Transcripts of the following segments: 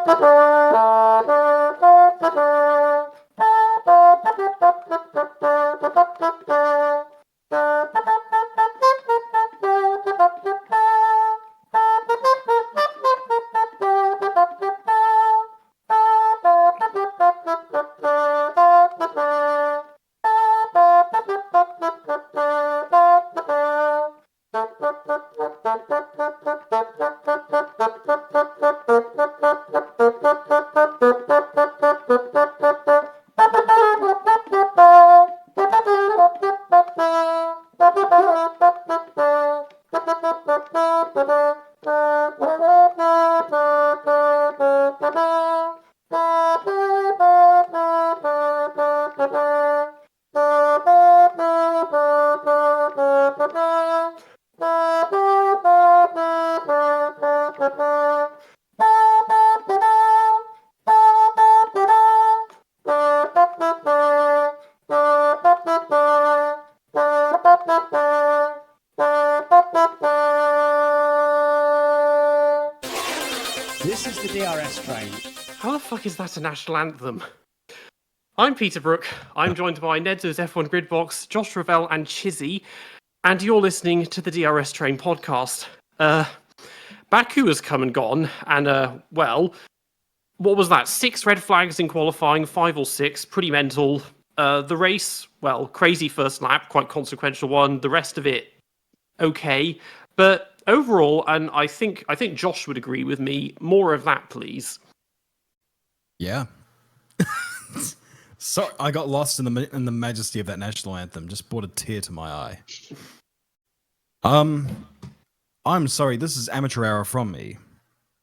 This is the DRS train. How the fuck is that a national anthem? I'm Peter Brook. I'm joined by Nedzo's F1 Gridbox, Josh Revell, and Chizzy, and you're listening to the DRS Train podcast. Baku has come and gone, and well, what was that? 6 red flags in qualifying, 5 or 6, pretty mental. The race, well, crazy first lap, quite consequential one. The rest of it, okay, but overall, and I think Josh would agree with me, more of that, please. Yeah. So I got lost in the majesty of that national anthem. Just brought a tear to my eye. I'm sorry. This is amateur hour from me.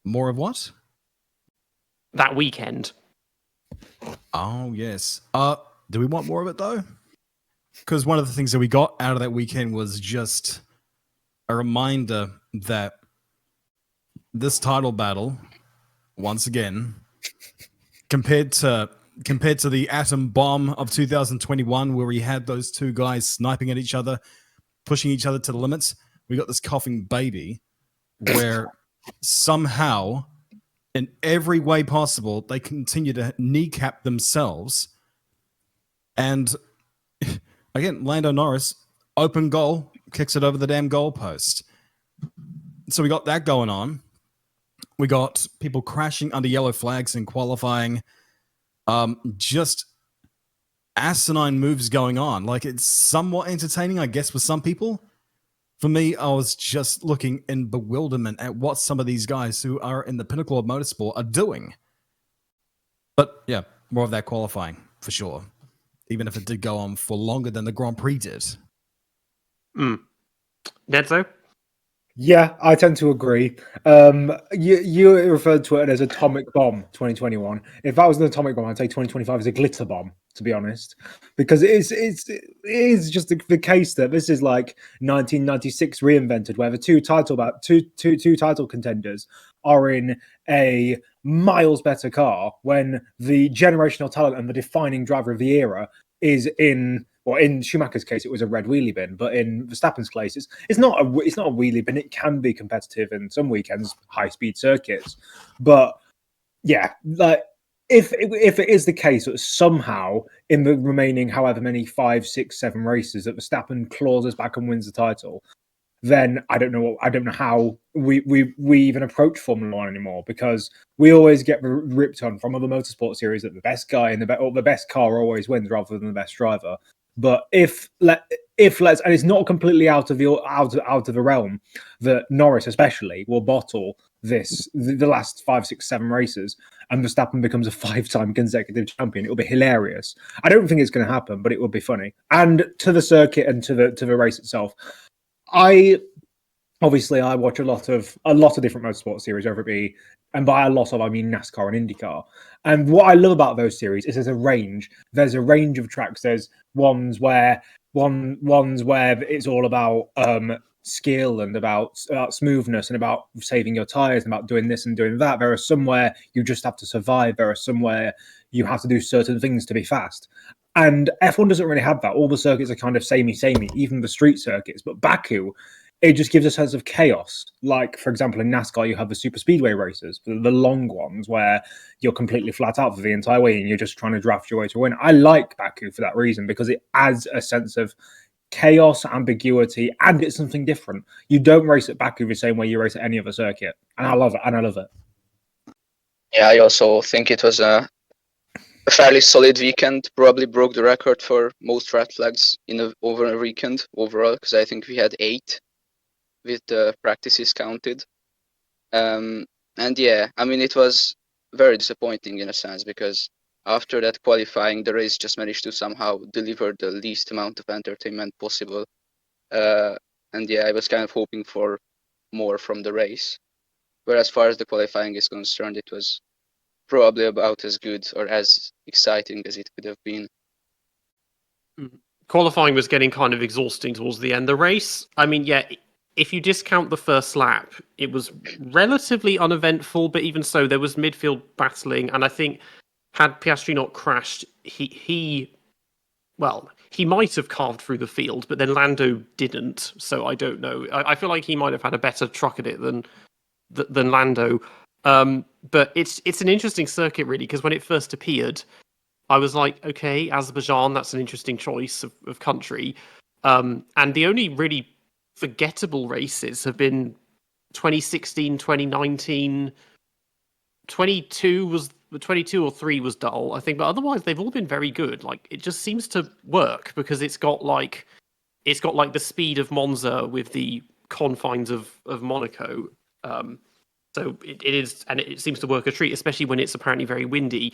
More of what? That weekend. Oh yes. Do we want more of it though? Because one of the things that we got out of that weekend was just a reminder that this title battle, once again, compared to the atom bomb of 2021, where we had those two guys sniping at each other, pushing each other to the limits, we got this coughing baby where somehow, in every way possible, they continue to kneecap themselves. And again, Lando Norris, open goal, kicks it over the damn goalpost. So we got that going on. We got people crashing under yellow flags in qualifying. Just asinine moves going on. Like, it's somewhat entertaining, I guess, for some people. For me, I was just looking in bewilderment at what some of these guys who are in the pinnacle of motorsport are doing. But yeah, more of that qualifying, for sure. Even if it did go on for longer than the Grand Prix did. Nedzo? Yeah, I tend to agree. You referred to it as Atomic Bomb 2021. If that was an atomic bomb, I'd say 2025 is a glitter bomb, to be honest, because it is just the case that this is like 1996 reinvented, where the two title contenders are in a miles better car when the generational talent and the defining driver of the era is in. Well, in Schumacher's case, it was a red wheelie bin, but in Verstappen's case, it's not a wheelie bin. It can be competitive in some weekends, high speed circuits. But yeah, like if it is the case that somehow in the remaining however many 5, 6, 7 races that Verstappen claws back and wins the title, then I don't know how we even approach Formula One anymore, because we always get ripped on from other motorsport series that the best guy in the best car always wins rather than the best driver. But if let's, and it's not completely out of the realm that Norris especially will bottle the last 5, 6, 7 races, and Verstappen becomes a 5-time consecutive champion. It'll be hilarious. I don't think it's going to happen, but it will be funny. And to the circuit and to the race itself, I watch a lot of different motorsport series, whether it be, and by a lot of I mean NASCAR and IndyCar. And what I love about those series is there's a range. There's a range of tracks. There's ones where it's all about skill and about smoothness and about saving your tires and about doing this and doing that. There are some where you just have to survive. There are some where you have to do certain things to be fast. And F1 doesn't really have that. All the circuits are kind of samey, even the street circuits. But Baku it just gives a sense of chaos. Like, for example, in NASCAR, you have the super speedway races, the long ones where you're completely flat out for the entire way and you're just trying to draft your way to win. I like Baku for that reason because it adds a sense of chaos, ambiguity, and it's something different. You don't race at Baku the same way you race at any other circuit. And I love it. Yeah, I also think it was a fairly solid weekend. Probably broke the record for most red flags over a weekend overall, because I think we had 8 with the practices counted. And yeah, I mean, it was very disappointing in a sense, because after that qualifying, the race just managed to somehow deliver the least amount of entertainment possible. And yeah, I was kind of hoping for more from the race. Where as far as the qualifying is concerned, it was probably about as good or as exciting as it could have been. Qualifying was getting kind of exhausting towards the end. The race, I mean, yeah, if you discount the first lap, it was relatively uneventful, but even so, there was midfield battling, and I think had Piastri not crashed, he might have carved through the field, but then Lando didn't, so I don't know. I feel like he might have had a better truck at it than Lando. But it's an interesting circuit, really, because when it first appeared, I was like, okay, Azerbaijan, that's an interesting choice of country. And the only really forgettable races have been 2016, 2019, 22 or 3 was dull, I think, but otherwise they've all been very good. Like, it just seems to work because it's got like the speed of Monza with the confines of Monaco. So it is, and it seems to work a treat, especially when it's apparently very windy.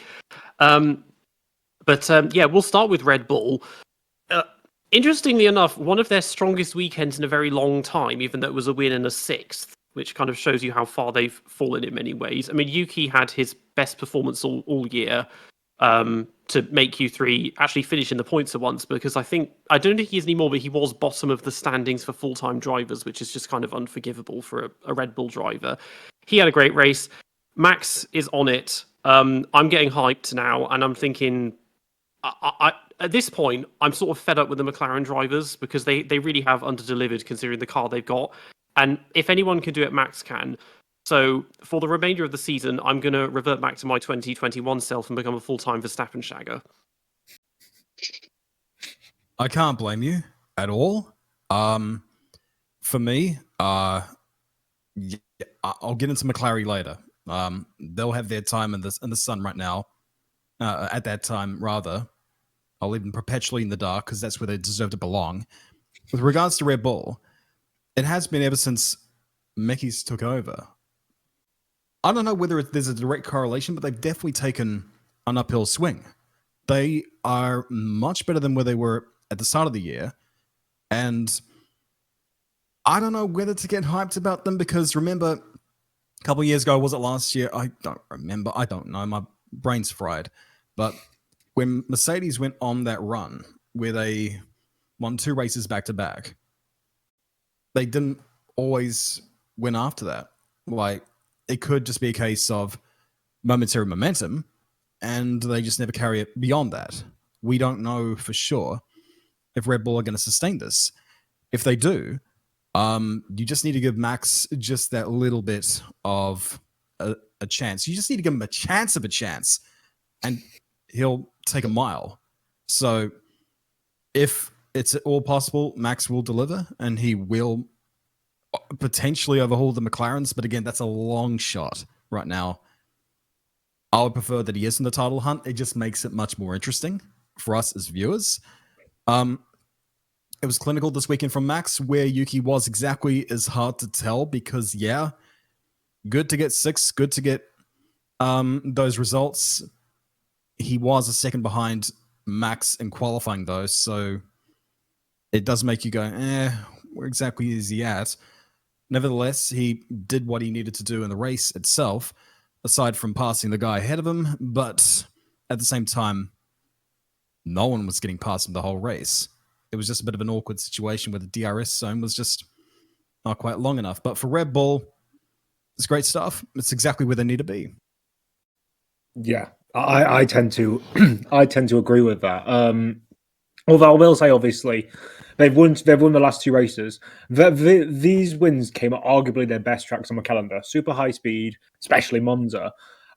But yeah, we'll start with Red Bull. Interestingly enough, one of their strongest weekends in a very long time, even though it was a win and a 6th, which kind of shows you how far they've fallen in many ways. I mean, Yuki had his best performance all year to make Q3 actually finish in the points at once, because I don't think he is anymore, but he was bottom of the standings for full-time drivers, which is just kind of unforgivable for a Red Bull driver. He had a great race. Max is on it. I'm getting hyped now, and I'm thinking, at this point, I'm sort of fed up with the McLaren drivers because they really have underdelivered considering the car they've got. And if anyone can do it, Max can. So for the remainder of the season, I'm going to revert back to my 2021 self and become a full-time Verstappen shagger. I can't blame you at all. For me, yeah, I'll get into McLaren later. They'll have their time in the sun right now. At that time, rather, I'll leave them perpetually in the dark because that's where they deserve to belong. With regards to Red Bull, it has been ever since Mickey's took over. I don't know whether there's a direct correlation, but they've definitely taken an uphill swing. They are much better than where they were at the start of the year. And I don't know whether to get hyped about them because remember, a couple of years ago, was it last year? I don't remember. I don't know. My brain's fried. But when Mercedes went on that run where they won 2 races back-to-back, they didn't always win after that. Like, it could just be a case of momentary momentum, and they just never carry it beyond that. We don't know for sure if Red Bull are going to sustain this. If they do, you just need to give Max just that little bit of a chance. You just need to give him a chance of a chance, and he'll take a mile. So if it's at all possible, Max will deliver, and he will potentially overhaul the McLarens, but again, that's a long shot right now. I would prefer that he is in the title hunt. It just makes it much more interesting for us as viewers. It was clinical this weekend from Max. Where Yuki was exactly is hard to tell because, yeah, good to get 6, good to get those results. He was a second behind Max in qualifying, though, so it does make you go, where exactly is he at? Nevertheless, he did what he needed to do in the race itself, aside from passing the guy ahead of him, but at the same time, no one was getting past him the whole race. It was just a bit of an awkward situation where the DRS zone was just not quite long enough. But for Red Bull, it's great stuff. It's exactly where they need to be. Yeah, I tend to I tend to agree with that. Although I will say, obviously, They've won the last 2 races. These wins came at arguably their best tracks on the calendar. Super high speed, especially Monza.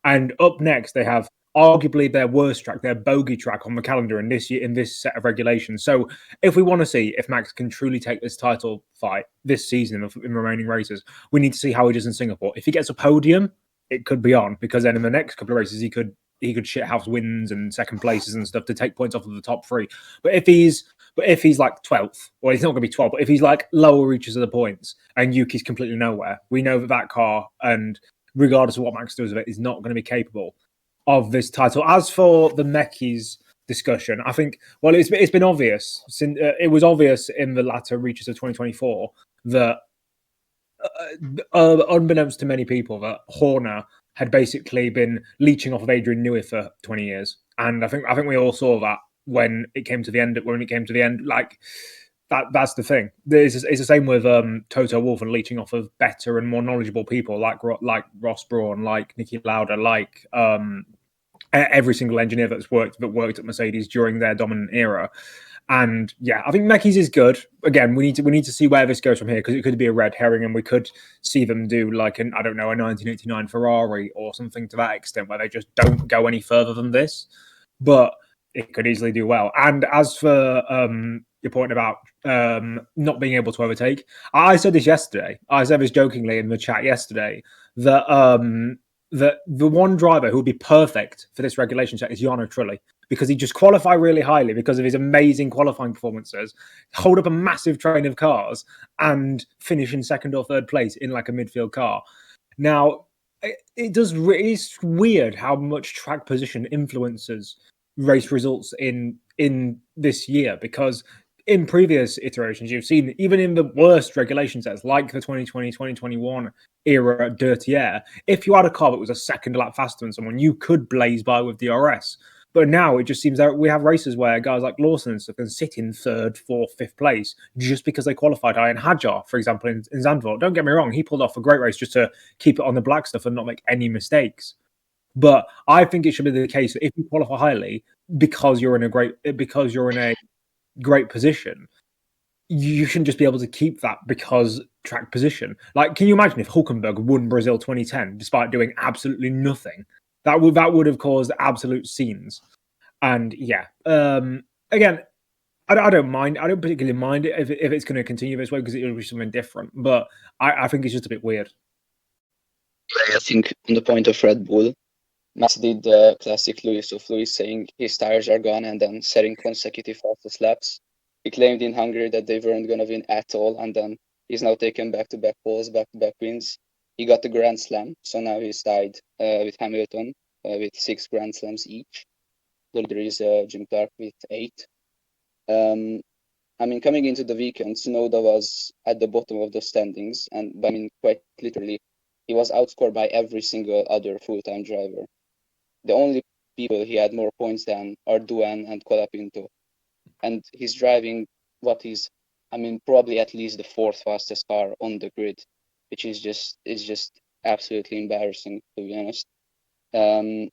And up next, they have arguably their worst track, their bogey track on the calendar in this set of regulations. So if we want to see if Max can truly take this title fight this season in remaining races, we need to see how he does in Singapore. If he gets a podium, it could be on, because then in the next couple of races he could shithouse wins and second places and stuff to take points off of the top 3. But if he's like 12th, well, he's not going to be 12th, but if he's like lower reaches of the points and Yuki's completely nowhere, we know that car, and regardless of what Max does with it, is not going to be capable of this title. As for the Mekis discussion, I think, well, it's been obvious. It was obvious in the latter reaches of 2024 that, unbeknownst to many people, that Horner had basically been leeching off of Adrian Newey for 20 years, and I think we all saw that when it came to the end. Like that's the thing. It's the same with Toto Wolff and leeching off of better and more knowledgeable people like Ross Brawn, like Niki Lauda, like every single engineer that worked at Mercedes during their dominant era. And yeah, I think Mekis is good. Again, we need to see where this goes from here, because it could be a red herring, and we could see them do like a 1989 Ferrari or something to that extent, where they just don't go any further than this. But it could easily do well. And as for your point about not being able to overtake, I said this yesterday. I said this jokingly in the chat yesterday that the one driver who would be perfect for this regulation set is Jarno Trulli, because he just qualified really highly because of his amazing qualifying performances, hold up a massive train of cars, and finish in second or third place in like a midfield car. Now, it's weird how much track position influences race results in this year, because in previous iterations you've seen, even in the worst regulation sets like the 2020-2021 era dirty air, if you had a car that was a second lap faster than someone, you could blaze by with DRS. But now it just seems that we have races where guys like Lawson and stuff can sit in 3rd, 4th, 5th place just because they qualified high. And Hadjar, for example, in Zandvoort, don't get me wrong, he pulled off a great race just to keep it on the black stuff and not make any mistakes. But I think it should be the case that if you qualify highly because you're in a great position, you shouldn't just be able to keep that because track position. Like, can you imagine if Hulkenberg won Brazil 2010 despite doing absolutely nothing? That would have caused absolute scenes. And yeah, again, I don't mind. I don't particularly mind it if it's going to continue this way, because it'll be something different. But I think it's just a bit weird. I think on the point of Red Bull, Max did the classic Lewis of Lewis saying his tires are gone and then setting consecutive fastest laps. He claimed in Hungary that they weren't going to win at all, and then he's now taken back-to-back poles, back-to-back wins. He got the Grand Slam, so now he's tied with Hamilton with 6 Grand Slams each. The leader is Jim Clark with 8. Coming into the weekend, Tsunoda was at the bottom of the standings, and quite literally, he was outscored by every single other full-time driver. The only people he had more points than are Duan and Colapinto. And he's driving what is, probably at least the 4th fastest car on the grid, which is just absolutely embarrassing, to be honest. And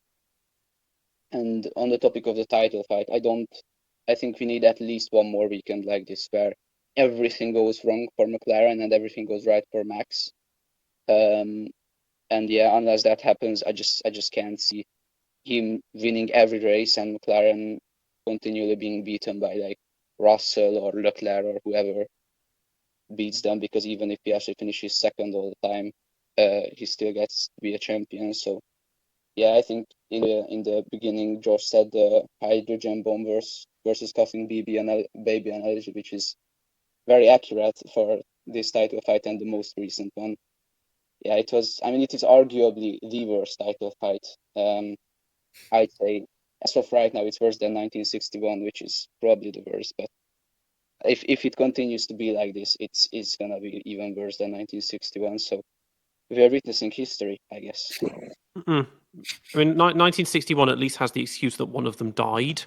on the topic of the title fight, I think we need at least one more weekend like this where everything goes wrong for McLaren and everything goes right for Max. And yeah, unless that happens, I just can't see him winning every race and McLaren continually being beaten by like Russell or Leclerc or whoever beats them, because even if he actually finishes second all the time, he still gets to be a champion. So yeah, I think in the beginning Josh said the hydrogen bomb versus coughing baby analogy, which is very accurate for this title fight and the most recent one. Yeah, it is arguably the worst title fight. I'd say as of right now, it's worse than 1961, which is probably the worst. But if it continues to be like this, it's gonna be even worse than 1961. So we are witnessing history, I guess. Mm-mm. 1961 at least has the excuse that one of them died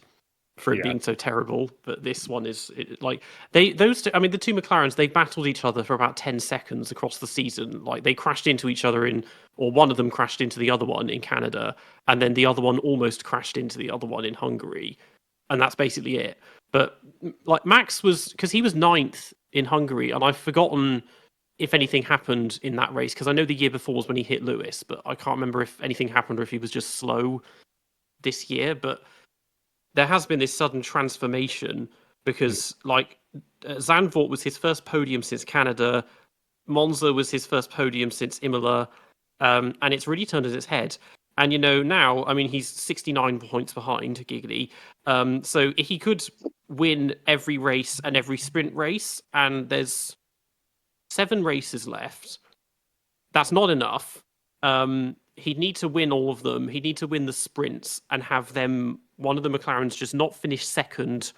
for it being so terrible, but this one is the two McLarens, they battled each other for about 10 seconds across the season. Like, they crashed into each other or one of them crashed into the other one in Canada, and then the other one almost crashed into the other one in Hungary, and that's basically it. But like Max was, because he was 9th in Hungary, and I've forgotten if anything happened in that race, because I know the year before was when he hit Lewis, but I can't remember if anything happened or if he was just slow this year. But there has been this sudden transformation because like Zandvoort was his first podium since Canada, Monza was his first podium since Imola, and it's really turned its head. And now, I mean, he's 69 points behind Giggly, so he could win every race and every sprint race, and there's 7 races left. That's not enough. He'd need to win all of them. He'd need to win the sprints and have them, one of the McLarens, just not finish second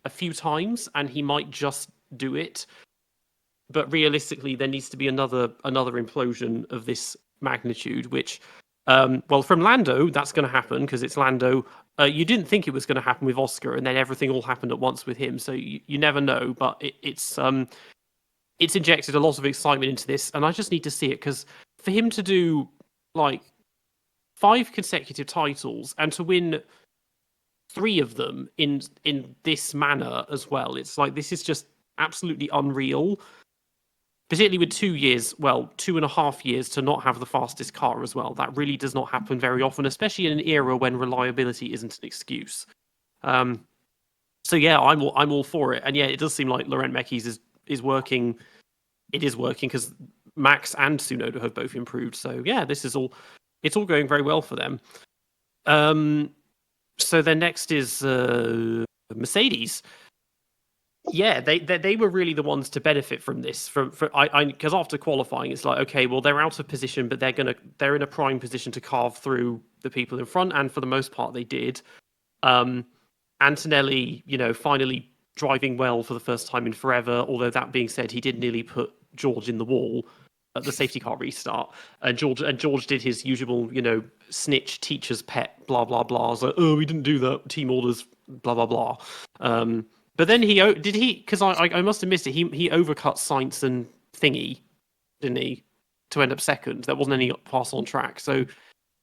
a few times, and he might just do it. But realistically, there needs to be another implosion of this magnitude, which, from Lando, that's going to happen because it's Lando. You didn't think it was going to happen with Oscar, and then everything all happened at once with him. So you never know, but it's injected a lot of excitement into this, and I just need to see it, because for him to do like 5 consecutive titles and to win 3 of them in this manner as well, it's like, this is just absolutely unreal. Particularly with 2.5 years to not have the fastest car as well. That really does not happen very often, especially in an era when reliability isn't an excuse. So yeah, I'm all for it. And yeah, it does seem like Laurent Mekies is working. It is working because Max and Tsunoda have both improved. So yeah, it's all going very well for them. So then next is Mercedes. Yeah, they were really the ones to benefit from this. Because after qualifying, it's like, okay, well, they're out of position, but they're in a prime position to carve through the people in front, and for the most part, they did. Antonelli, finally driving well for the first time in forever. Although that being said, he did nearly put George in the wall at the safety car restart, and George did his usual, snitch teacher's pet, blah blah blah. I was like, oh, we didn't do that. Team orders, blah blah blah. But then because I must have missed it. He overcut Sainz and Thingy, didn't he, to end up second? There wasn't any pass on track. So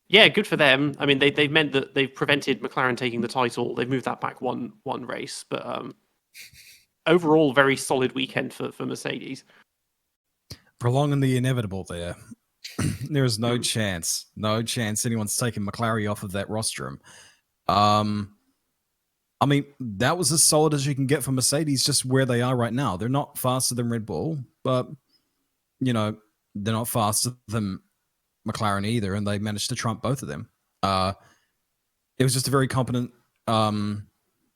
yeah, good for them. I mean, they've meant that they've prevented McLaren taking the title. They've moved that back one race, but overall, very solid weekend for Mercedes. Prolonging the inevitable there. There is no chance anyone's taking McLaren off of that rostrum. I mean, that was as solid as you can get for Mercedes, just where they are right now. They're not faster than Red Bull, but, they're not faster than McLaren either, and they managed to trump both of them. It was just a very competent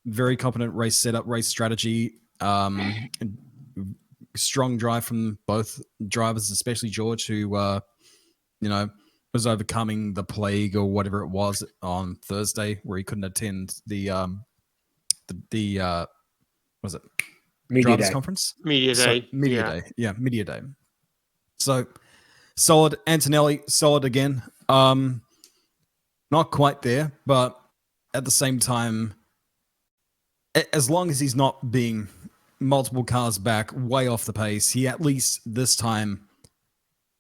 race setup, race strategy, strong drive from both drivers, especially George, who, was overcoming the plague or whatever it was on Thursday, where he couldn't attend the was it Media drivers day. Conference? Media day. Yeah, media day. So solid. Antonelli, solid again. Not quite there, but at the same time, as long as he's not being multiple cars back, way off the pace, he at least this time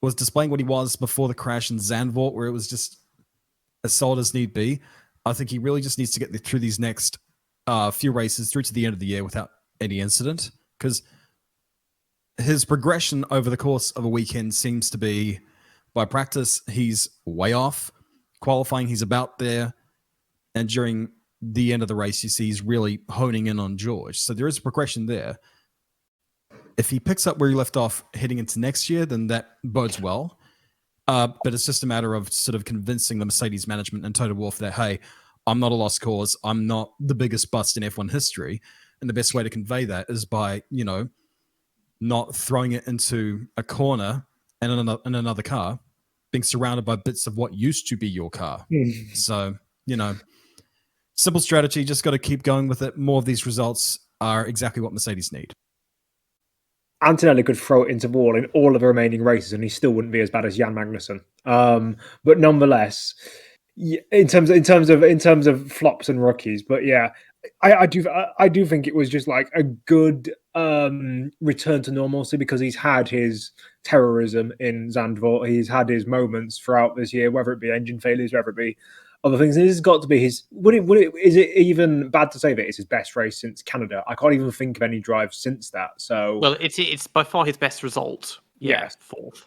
was displaying what he was before the crash in Zandvoort, where it was just as solid as need be. I think he really just needs to get through these next few races through to the end of the year without any incident, because his progression over the course of a weekend seems to be, by practice, he's way off. Qualifying, he's about there. And during the end of the race, you see he's really honing in on George. So there is a progression there. If he picks up where he left off heading into next year, then that bodes well. But it's just a matter of sort of convincing the Mercedes management and Toto Wolff that, hey, I'm not a lost cause. I'm not the biggest bust in F1 history. And the best way to convey that is by, not throwing it into a corner and in another car, being surrounded by bits of what used to be your car. So, simple strategy, just got to keep going with it. More of these results are exactly what Mercedes need. Antonelli could throw it into wall in all of the remaining races, and he still wouldn't be as bad as Jan Magnussen. But nonetheless, in terms of flops and rookies, but yeah, I do think it was just like a good return to normalcy, because he's had his terrorism in Zandvoort, he's had his moments throughout this year, whether it be engine failures, whether it be other things. This has got to be his. Is it even bad to say that it's his best race since Canada? I can't even think of any drives since that. So Well, it's by far his best result. Yeah, yes. fourth.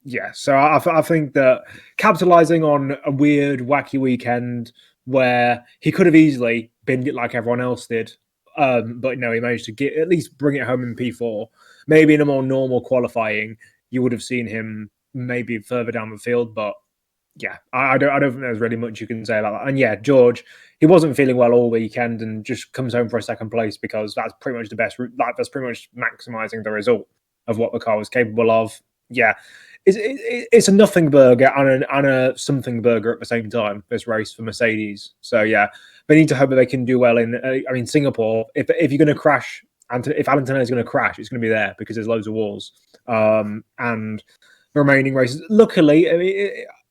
Yeah, so I think that capitalizing on a weird, wacky weekend where he could have easily binned it like everyone else did, but no, he managed to get at least bring it home in P4. Maybe in a more normal qualifying, you would have seen him maybe further down the field, but yeah, I don't think there's really much you can say about that. And yeah, George, he wasn't feeling well all weekend and just comes home for a second place because that's pretty much the best. That's pretty much maximizing the result of what the car was capable of. Yeah, it's a nothing burger and a something burger at the same time. This race for Mercedes. So yeah, they need to hope that they can do well in. I mean, Singapore. If you're going to crash, and if Alpine is going to crash, it's going to be there because there's loads of walls. And the remaining races. Luckily,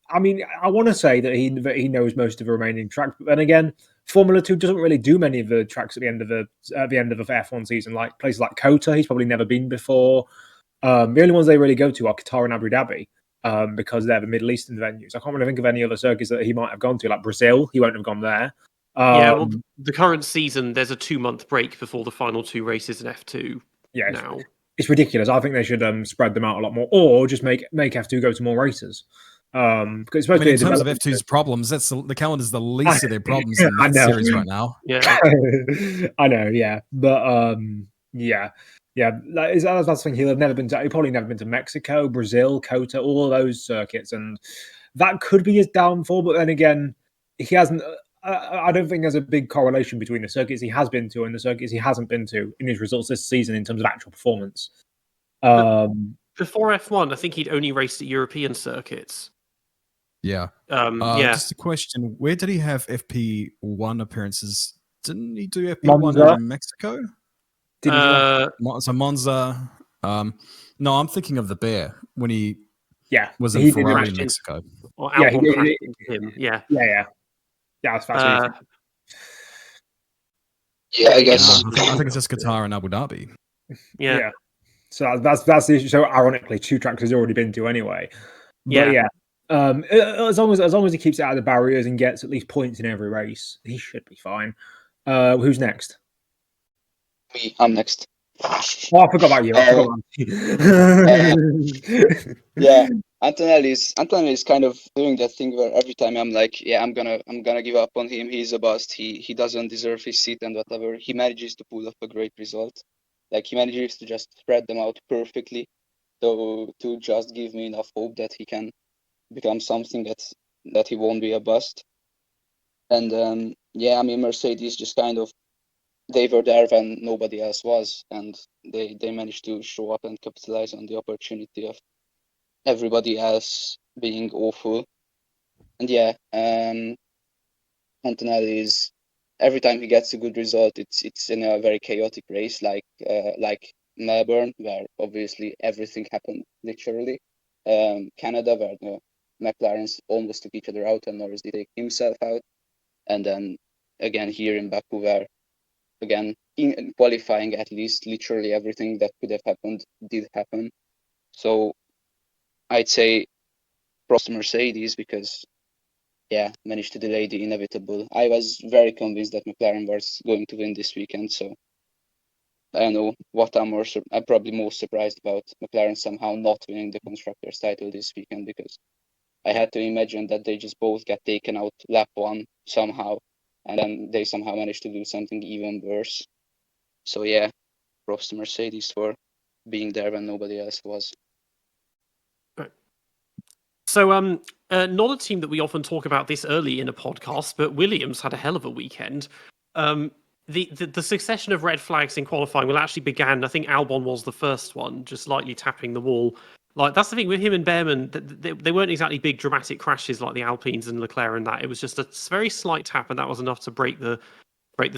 I mean, I want to say that he knows most of the remaining tracks, but then again, Formula 2 doesn't really do many of the tracks at the end of the F1 season. Like places like Kota, he's probably never been before. The only ones they really go to are Qatar and Abu Dhabi because they're the Middle Eastern venues. I can't really think of any other circuits that he might have gone to, like Brazil. He won't have gone there. Yeah, well, the current season, there's a 2-month break before the final 2 races in F2 yeah, now. It's ridiculous. I think they should spread them out a lot more, or just make F2 go to more races. Because it's supposed to be in terms of F2's problems, that's the calendar's the least of their problems in that series right now. Yeah, I know. Yeah, but yeah. That's the thing. He'll probably never been to Mexico, Brazil, Kota, all of those circuits, and that could be his downfall. But then again, he hasn't. I don't think there's a big correlation between the circuits he has been to and the circuits he hasn't been to in his results this season in terms of actual performance. Before F1, I think he'd only raced at European circuits. Yeah. Yeah. Just a question: where did he have FP1 appearances? Didn't he do FP1 in Mexico? So Monza. No, I'm thinking of the Bear when he was in Ferrari in Mexico. Or Albon crashed into him. Yeah, that's fascinating. Yeah, I guess. I think it's just Qatar and Abu Dhabi. Yeah. So that's the issue. So ironically, 2 tracks he's already been to anyway. But yeah. As long as he keeps it out of the barriers and gets at least points in every race, he should be fine. Who's next? Me. I'm next. Oh, I forgot about you. Yeah, Antonelli is kind of doing that thing where every time I'm like, yeah, I'm gonna give up on him. He's a bust. He doesn't deserve his seat and whatever. He manages to pull off a great result. Like he manages to just spread them out perfectly, to just give me enough hope that he can become something that he won't be a bust. And yeah, I mean Mercedes just kind of, they were there when nobody else was, and they managed to show up and capitalize on the opportunity of everybody else being awful. And yeah, Antonelli is, every time he gets a good result, it's in a very chaotic race, like Melbourne, where obviously everything happened literally. Canada, where the McLarens almost took each other out and Norris did take himself out, and then again here in Baku, where again in qualifying at least literally everything that could have happened did happen. So I'd say props to Mercedes because managed to delay the inevitable. I was very convinced that McLaren was going to win this weekend, so I don't know what I'm probably most surprised about McLaren somehow not winning the constructors title this weekend, because I had to imagine that they just both get taken out lap 1 somehow, and then they somehow managed to do something even worse. So yeah, props to Mercedes for being there when nobody else was. So, not a team that we often talk about this early in a podcast, but Williams had a hell of a weekend. The succession of red flags in qualifying actually began, I think Albon was the first one, just lightly tapping the wall. Like, that's the thing with him and Behrman, they weren't exactly big dramatic crashes like the Alpines and Leclerc and that. It was just a very slight tap, and that was enough to break the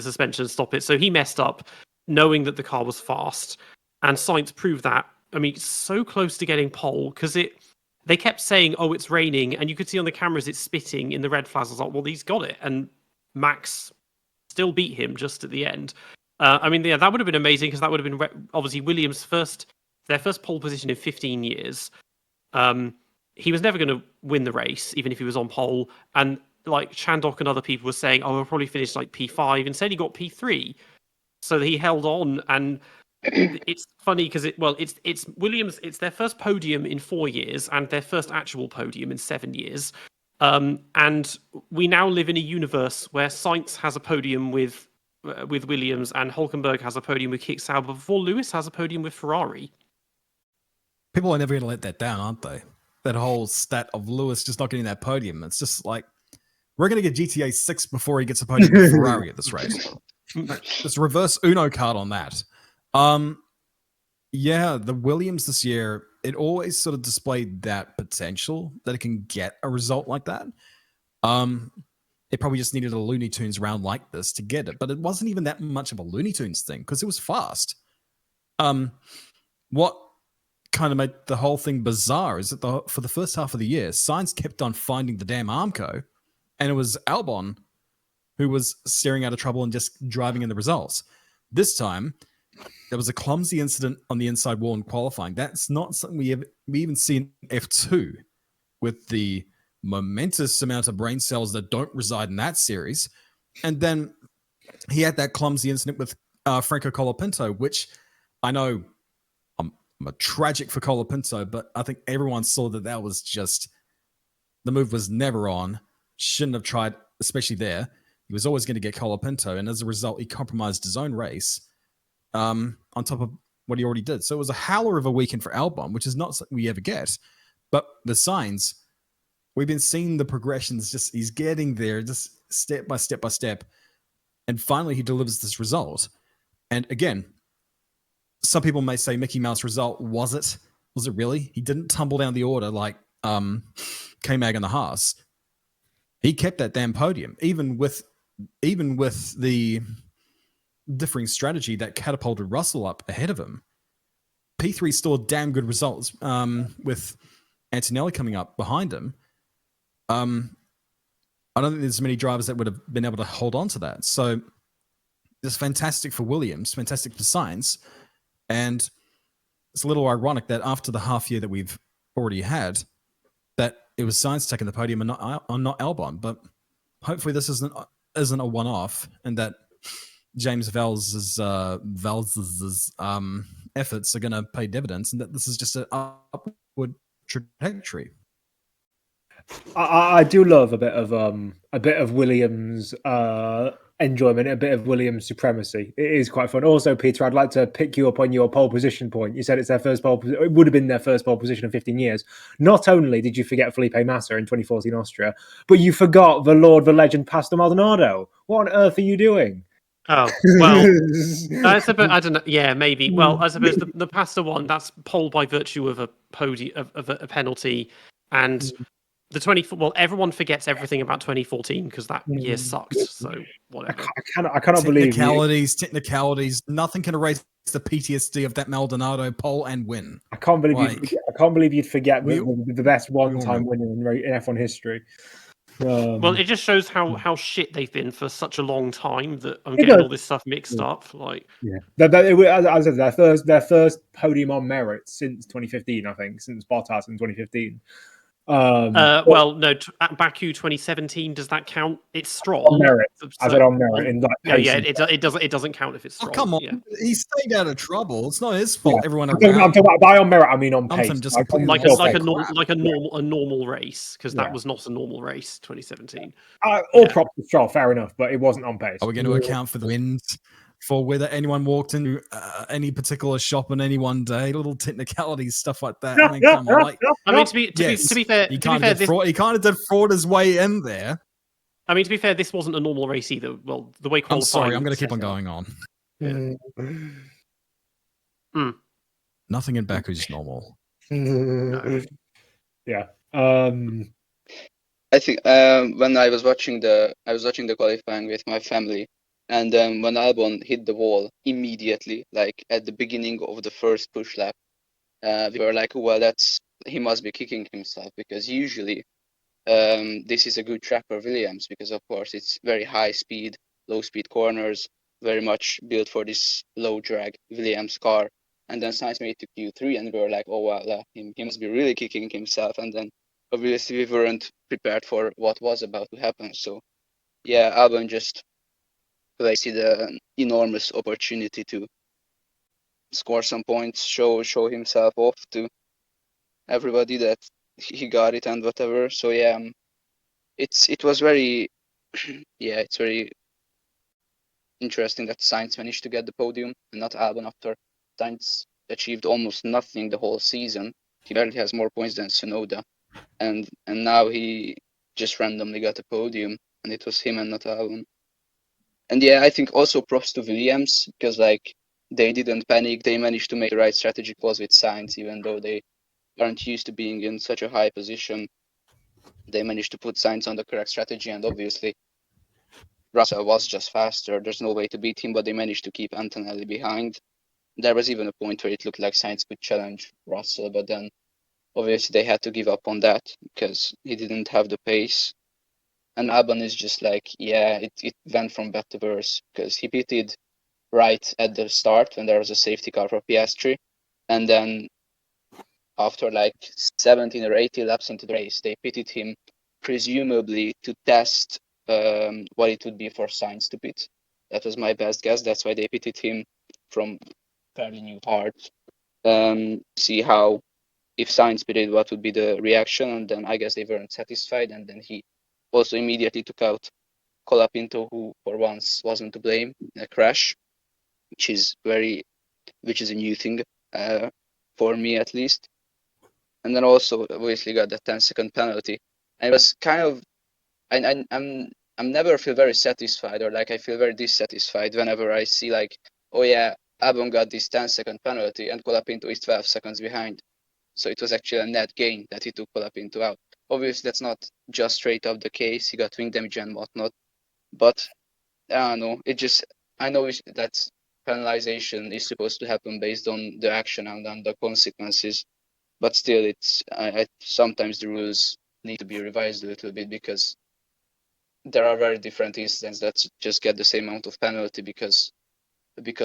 suspension and stop it. So he messed up, knowing that the car was fast, and Sainz proved that. I mean, so close to getting pole, because they kept saying, oh, it's raining, and you could see on the cameras it's spitting in the red flags. I was like, well, he's got it. And Max still beat him just at the end. I mean, yeah, that would have been amazing, because that would have been obviously Williams' their first pole position in 15 years. He was never going to win the race, even if he was on pole. And like Chandok and other people were saying, "Oh, we'll probably finish like P5." Instead, he got P3, so he held on. And it's funny because it's Williams. It's their first podium in 4 years and their first actual podium in 7 years. And we now live in a universe where Sainz has a podium with Williams and Hülkenberg has a podium with Kick Sauber before Lewis has a podium with Ferrari. People are never going to let that down, aren't they? That whole stat of Lewis just not getting that podium. It's just like, we're going to get GTA 6 before he gets a podium with Ferrari at this rate. Just reverse Uno card on that. Yeah, the Williams this year, it always sort of displayed that potential that it can get a result like that. It probably just needed a Looney Tunes round like this to get it, but it wasn't even that much of a Looney Tunes thing because it was fast. What kind of made the whole thing bizarre is that for the first half of the year, Sainz kept on finding the damn Armco, and it was Albon who was steering out of trouble and just driving in the results. This time, there was a clumsy incident on the inside wall in qualifying. That's not something we even see in F2 with the momentous amount of brain cells that don't reside in that series. And then he had that clumsy incident with Franco Colapinto, which I know I'm a tragic for Colapinto, but I think everyone saw that was just, the move was never on. Shouldn't have tried, especially there. He was always going to get Colapinto, and as a result, he compromised his own race on top of what he already did. So it was a howler of a weekend for Albon, which is not something we ever get. But the Sainz, we've been seeing the progressions, just he's getting there, just step by step by step. And finally, he delivers this result. And again, some people may say Mickey Mouse result. Was it? Was it really? He didn't tumble down the order like K-Mag and the Haas. He kept that damn podium, even with the differing strategy that catapulted Russell up ahead of him. P3 still damn good results with Antonelli coming up behind him. I don't think there's many drivers that would have been able to hold on to that. So it's fantastic for Williams, fantastic for Sainz. And it's a little ironic that after the half year that we've already had, that it was Sainz taking the podium and not Albon. But hopefully this isn't a one-off, and that James Vels's efforts are going to pay dividends, and that this is just an upward trajectory. I do love a bit of Williams enjoyment, a bit of Williams supremacy. It is quite fun. Also, Peter, I'd like to pick you up on your pole position point. You said it's their first pole. It would have been their first pole position in 15 years. Not only did you forget Felipe Massa in 2014 Austria, but you forgot the Lord, the legend, Pastor Maldonado. What on earth are you doing? Oh, well, I suppose, I don't know. Yeah, maybe. Well, I suppose the Pasta one, that's pole by virtue of a podium, of a penalty. And the 20, well, everyone forgets everything about 2014 because that year sucked. So whatever. I cannot believe technicalities. Nothing can erase the PTSD of that Maldonado pole and win. I can't believe you'd forget the best one-time winner in F1 history. Well, it just shows how shit they've been for such a long time that I'm getting all this stuff mixed up. Like, yeah, as I said, their first podium on merit since 2015, I think, since Bottas in 2015. Well, no, at Baku 2017, does that count? It's Stroll. On merit. I said on merit. It doesn't count if it's Stroll. Oh, come on. Yeah. He stayed out of trouble. It's not his fault. Yeah. Everyone I'm talking about by on merit, I mean on pace. Just like a normal race, because that was not a normal race, 2017. All props to Stroll, fair enough, but it wasn't on pace. Are we going to account for the wins? For whether anyone walked into any particular shop on any one day, little technicalities, stuff like that. I mean, come on, to be fair, he kind of did fraud his way in there. I mean, to be fair, this wasn't a normal race either. Well, the way qualifying. I'm sorry, I'm going to keep on going on. Yeah. Nothing in Baku is normal. No. Yeah. I think when I was watching the qualifying with my family. And then when Albon hit the wall immediately, like at the beginning of the first push lap, we were like, well, he must be kicking himself, because usually this is a good track for Williams, because of course it's very high speed, low speed corners, very much built for this low drag Williams car. And then Sainz made it to Q3, and we were like, oh well, he must be really kicking himself. And then obviously we weren't prepared for what was about to happen. So yeah, Albon just see the enormous opportunity to score some points, show himself off to everybody that he got it and whatever. So yeah, it was very yeah, it's very interesting that Sainz managed to get the podium and not Albon after Sainz achieved almost nothing the whole season. He barely has more points than Tsunoda, and now he just randomly got a podium, and it was him and not Albon. And yeah, I think also props to Williams because like they didn't panic. They managed to make the right strategy calls with Sainz, even though they aren't used to being in such a high position. They managed to put Sainz on the correct strategy, and obviously Russell was just faster. There's no way to beat him, but they managed to keep Antonelli behind. There was even a point where it looked like Sainz could challenge Russell, but then obviously they had to give up on that because he didn't have the pace. And Albon is just like, yeah, it went from bad to worse because he pitted right at the start when there was a safety car for Piastri. And then after like 17 or 18 laps into the race, they pitted him presumably to test what it would be for Sainz to pit. That was my best guess. That's why they pitted him from fairly new hard. See how, if Sainz pitted, what would be the reaction. And then I guess they weren't satisfied. And then he also immediately took out Colapinto, who for once wasn't to blame in a crash, which is a new thing for me at least. And then also obviously got the 10-second penalty. And it was kind of, I'm never feel very satisfied, or like I feel very dissatisfied whenever I see like, oh yeah, Albon got this 10-second penalty and Colapinto is 12 seconds behind. So it was actually a net gain that he took Colapinto out. Obviously that's not just straight up the case. He got wing damage and whatnot. But I don't know, I know that penalization is supposed to happen based on the action and on the consequences. But still, sometimes the rules need to be revised a little bit because there are very different incidents that just get the same amount of penalty because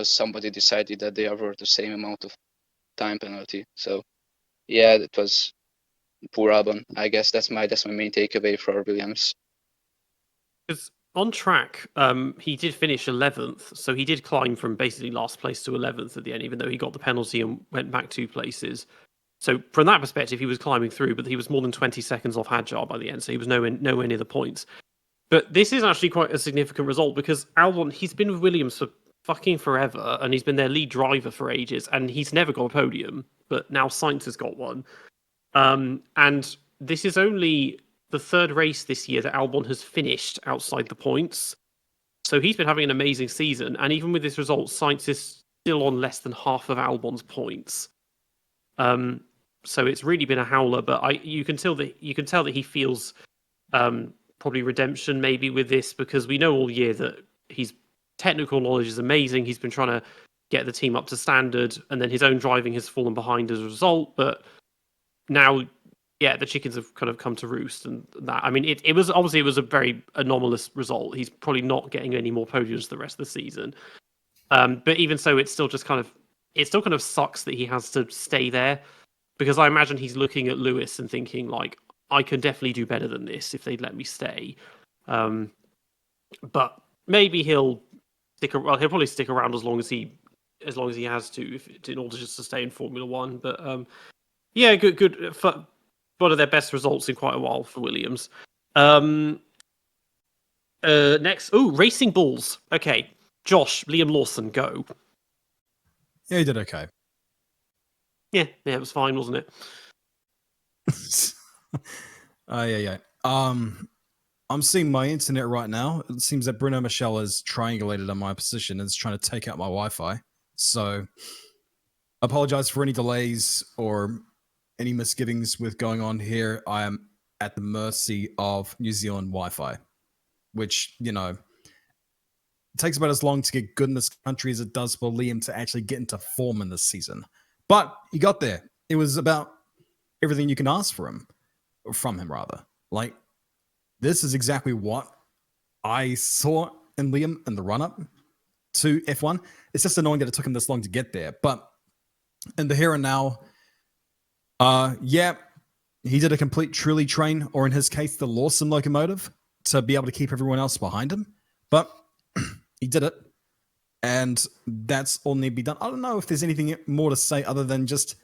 somebody decided that they are worth the same amount of time penalty. So yeah, that was poor Albon. I guess that's my main takeaway for Williams. Because on track, he did finish 11th, so he did climb from basically last place to 11th at the end, even though he got the penalty and went back 2 places. So from that perspective, he was climbing through, but he was more than 20 seconds off Hadjar by the end, so he was nowhere near the points. But this is actually quite a significant result because Albon, he's been with Williams for fucking forever, and he's been their lead driver for ages, and he's never got a podium, but now Sainz has got one. And this is only the 3rd race this year that Albon has finished outside the points. So he's been having an amazing season, and even with this result, Sainz is still on less than half of Albon's points. So it's really been a howler, but you can tell that he feels probably redemption maybe with this, because we know all year that his technical knowledge is amazing. He's been trying to get the team up to standard, and then his own driving has fallen behind as a result. But now, yeah, the chickens have kind of come to roost, and that, I mean, it was a very anomalous result. He's probably not getting any more podiums the rest of the season. But even so, it still kind of sucks that he has to stay there. Because I imagine he's looking at Lewis and thinking, like, I can definitely do better than this if they'd let me stay. But maybe he'll probably stick around as long as he has to, in order just to stay in Formula One. But yeah, good. One of their best results in quite a while for Williams. Next, Racing Bulls. Okay, Josh, Liam Lawson, go. Yeah, he did okay. Yeah, it was fine, wasn't it? Yeah. I'm seeing my internet right now. It seems that Bruno Michel has triangulated on my position and is trying to take out my Wi-Fi. So, apologize for any delays or any misgivings with going on here. I am at the mercy of New Zealand Wi-Fi, which, it takes about as long to get good in this country as it does for Liam to actually get into form in this season. But he got there. It was about everything you can ask from him, rather. Like, this is exactly what I saw in Liam in the run-up to F1. It's just annoying that it took him this long to get there. But in the here and now, yeah, he did a complete truly train, or in his case, the Lawson locomotive, to be able to keep everyone else behind him. But he did it, and that's all need to be done. I don't know if there's anything more to say other than just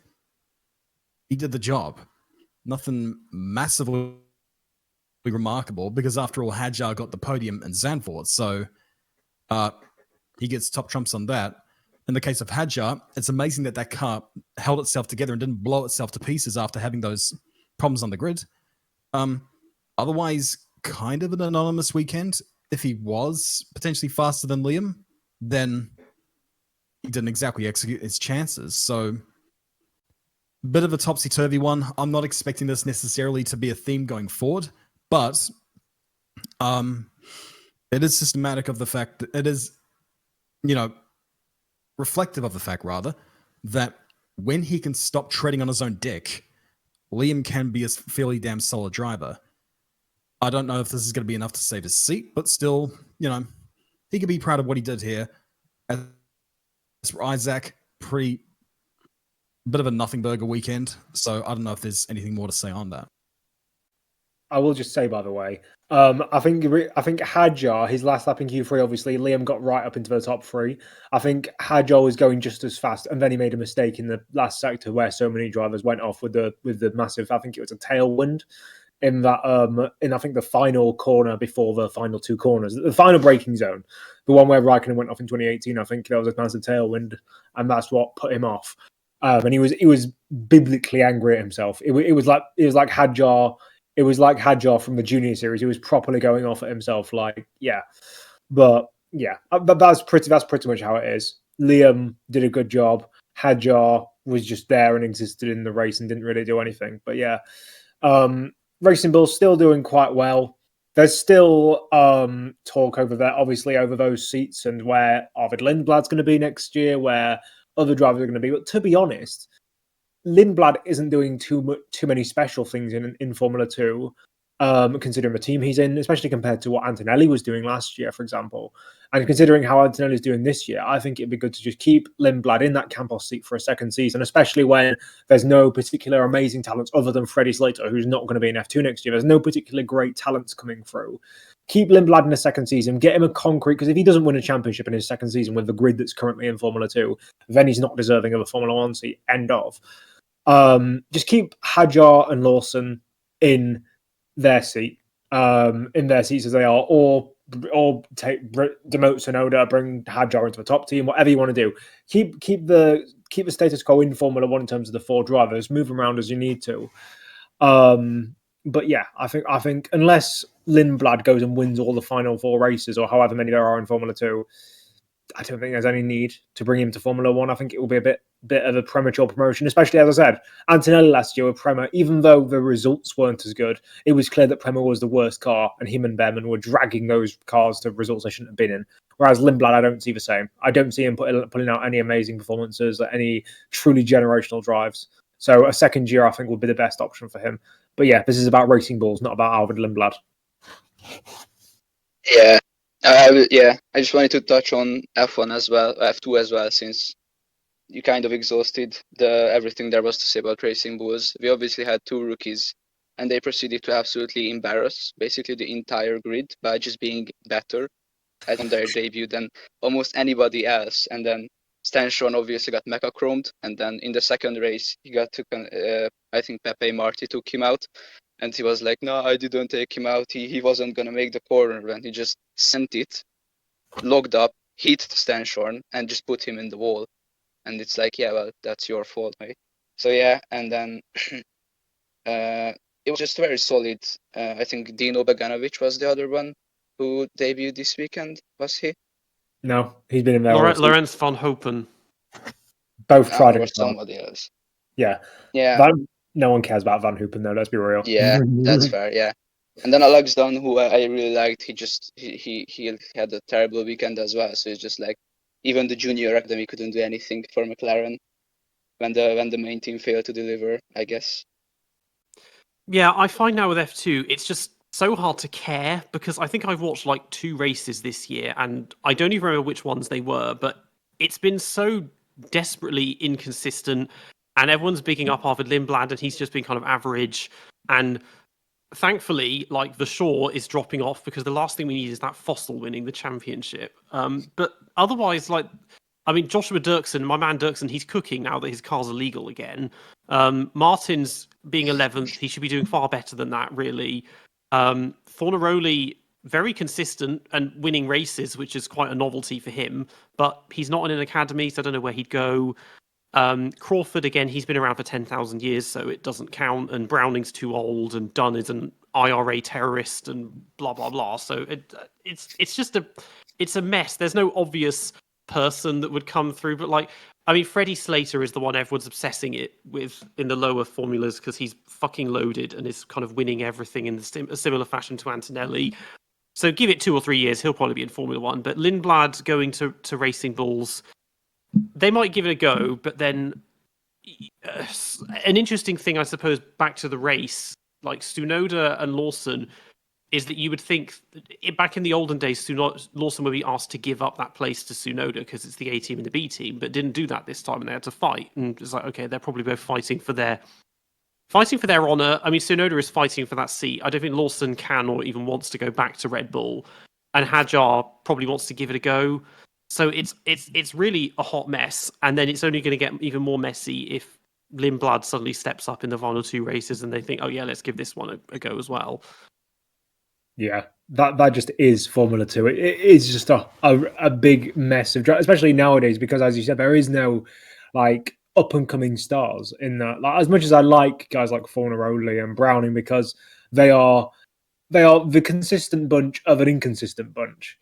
he did the job. Nothing massively remarkable, because after all, Hadjar got the podium in Zandvoort, so he gets top trumps on that. In the case of Hadjar, it's amazing that that car held itself together and didn't blow itself to pieces after having those problems on the grid. Otherwise, kind of an anonymous weekend. If he was potentially faster than Liam, then he didn't exactly execute his chances. So, bit of a topsy-turvy one. I'm not expecting this necessarily to be a theme going forward, but it is systematic of the fact that it is, reflective of the fact, rather, that when he can stop treading on his own deck, Liam can be a fairly damn solid driver. I don't know if this is going to be enough to save his seat, but still, he could be proud of what he did here. As for Isaac, pretty bit of a nothing burger weekend, so I don't know if there's anything more to say on that. I will just say, by the way, I think Hadjar, his last lap in Q3, obviously, Liam got right up into the top three. I think Hadjar was going just as fast, and then he made a mistake in the last sector where so many drivers went off with the massive, I think it was a tailwind in that I think the final corner before the final two corners, the final braking zone, the one where Raikkonen went off in 2018. I think there was a massive tailwind, and that's what put him off. And he was biblically angry at himself. It was like Hadjar. It was like Hadjar from the junior series. He was properly going off at himself. But that's pretty much how it is. Liam did a good job. Hadjar was just there and existed in the race and didn't really do anything. But yeah, Racing Bull's still doing quite well. There's still talk over there, obviously, over those seats and where Arvid Lindblad's going to be next year, where other drivers are going to be. But to be honest, Lindblad isn't doing too many special things in Formula 2, considering the team he's in, especially compared to what Antonelli was doing last year, for example. And considering how Antonelli's doing this year, I think it'd be good to just keep Lindblad in that Campos seat for a second season, especially when there's no particular amazing talents other than Freddie Slater, who's not going to be in F2 next year. There's no particular great talents coming through. Keep Lindblad in the second season, get him a concrete, because if he doesn't win a championship in his second season with the grid that's currently in Formula 2, then he's not deserving of a Formula 1 seat, end of. Just keep Hadjar and Lawson in their seats as they are, or demote Tsunoda, bring Hadjar into the top team, whatever you want to do. Keep the status quo in Formula 1 in terms of the four drivers. Move around as you need to. But yeah, I think unless Lindblad goes and wins all the final four races, or however many there are in Formula 2, I don't think there's any need to bring him to Formula 1. I think it will be a bit of a premature promotion, especially, as I said, Antonelli last year with Prema, even though the results weren't as good, it was clear that Prema was the worst car, and him and Behrman were dragging those cars to results they shouldn't have been in. Whereas Lindblad, I don't see the same. I don't see him putting out any amazing performances, any truly generational drives. So a second year, I think, would be the best option for him. But yeah, this is about Racing Bulls, not about Arvid Lindblad. Yeah. I just wanted to touch on F1 as well, F2 as well, since you kind of exhausted everything there was to say about Racing Bulls. We obviously had two rookies, and they proceeded to absolutely embarrass basically the entire grid by just being better on their debut than almost anybody else. And then Ciaron obviously got mecha-chromed, and then in the second race he got to, I think Pepe Marti took him out. And he was like, no, I didn't take him out. He wasn't going to make the corner. And he just sent it, locked up, hit Ciaron, and just put him in the wall. And it's like, yeah, well, that's your fault, right? So, yeah, and then it was just very solid. I think Dino Beganovic was the other one who debuted this weekend, was he? No, he's been in there. Lorenz von Hopen. Both tried it. Or somebody else. Yeah. No one cares about Van Hoopen, though. Let's be real. Yeah, that's fair. Yeah, and then Alex Dunn, who I really liked, he had a terrible weekend as well. So it's just like even the junior academy couldn't do anything for McLaren when the main team failed to deliver, I guess. Yeah, I find now with F2, it's just so hard to care, because I think I've watched like 2 races this year, and I don't even remember which ones they were, but it's been so desperately inconsistent. and everyone's bigging up Arvid Lindblad, and he's just been kind of average. And thankfully, like the Shaw is dropping off because the last thing we need is that fossil winning the championship. But otherwise, like, I mean, Joshua Dirksen, my man Dirksen, he's cooking now that his car's illegal again. Martin's being 11th, he should be doing far better than that, really. Fornaroli, very consistent and winning races, which is quite a novelty for him, but he's not in an academy, so I don't know where he'd go. Crawford, again, he's been around for 10,000 years, so it doesn't count, and Browning's too old, and Dunn is an IRA terrorist, and blah, blah, blah. So it's just it's a mess. There's no obvious person that would come through, but like, I mean, Freddie Slater is the one everyone's obsessing it with in the lower formulas because he's fucking loaded and is kind of winning everything in a similar fashion to Antonelli. So give it 2 or 3 years, he'll probably be in Formula One. But Lindblad going to Racing Bulls, they might give it a go, but then an interesting thing, I suppose, back to the race, like Tsunoda and Lawson, is that you would think back in the olden days, Lawson would be asked to give up that place to Tsunoda because it's the A team and the B team, but didn't do that this time, and they had to fight. And it's like, okay, they're probably both fighting for their honour. I mean, Tsunoda is fighting for that seat. I don't think Lawson can or even wants to go back to Red Bull, and Hadjar probably wants to give it a go. So it's really a hot mess, and then it's only going to get even more messy if Lindblad suddenly steps up in the final 2 races and they think, oh yeah, let's give this one a go as well. Yeah, that just is Formula 2. It is just a big mess of especially nowadays, because as you said, there is no like up and coming stars in that. Like, as much as I like guys like Fornaroli and Browning, because they are the consistent bunch of an inconsistent bunch.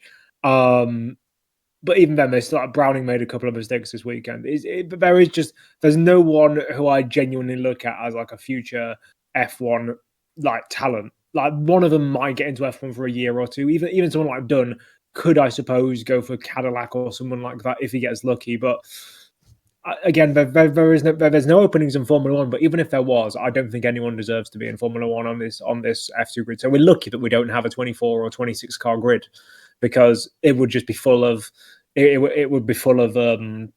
But even then, there's like Browning made a couple of mistakes this weekend. But there's no one who I genuinely look at as like a future F1 like talent. Like, one of them might get into F1 for a year or two. Even someone like Dunn could, I suppose, go for Cadillac or someone like that if he gets lucky. But again, there's no openings in Formula One. But even if there was, I don't think anyone deserves to be in Formula One on this F2 grid. So we're lucky that we don't have a 24 or 26 car grid, because it would just be full of the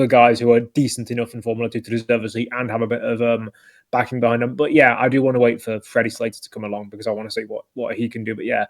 guys who are decent enough in Formula 2 to deserve a seat and have a bit of backing behind them. But yeah, I do want to wait for Freddie Slater to come along because I want to see what he can do. But yeah,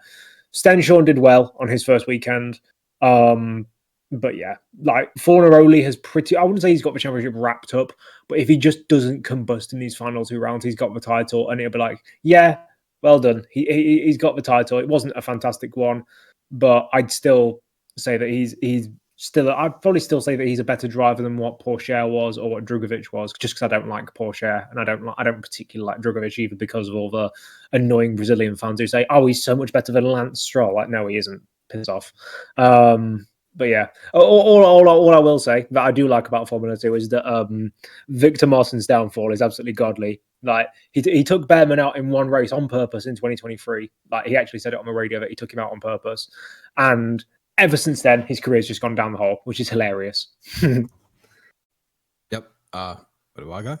Stenshawn did well on his first weekend. But yeah, like Fornaroli has I wouldn't say he's got the championship wrapped up, but if he just doesn't combust in these final 2 rounds, he's got the title, and it'll be like, yeah, well done. He's got the title. It wasn't a fantastic one, but I'd still say that I'd probably still say that he's a better driver than what Pourchaire was or what Drugovich was, just because I don't like Pourchaire, and I don't particularly like Drugovich either because of all the annoying Brazilian fans who say, "Oh, he's so much better than Lance Stroll." Like, no, he isn't. Piss off. But yeah, all I will say that I do like about Formula 2 is that Victor Martin's downfall is absolutely godly. Like, he took Behrman out in one race on purpose in 2023. Like, he actually said it on the radio that he took him out on purpose, and ever since then, his career's just gone down the hole, which is hilarious. Yep. Where do I go?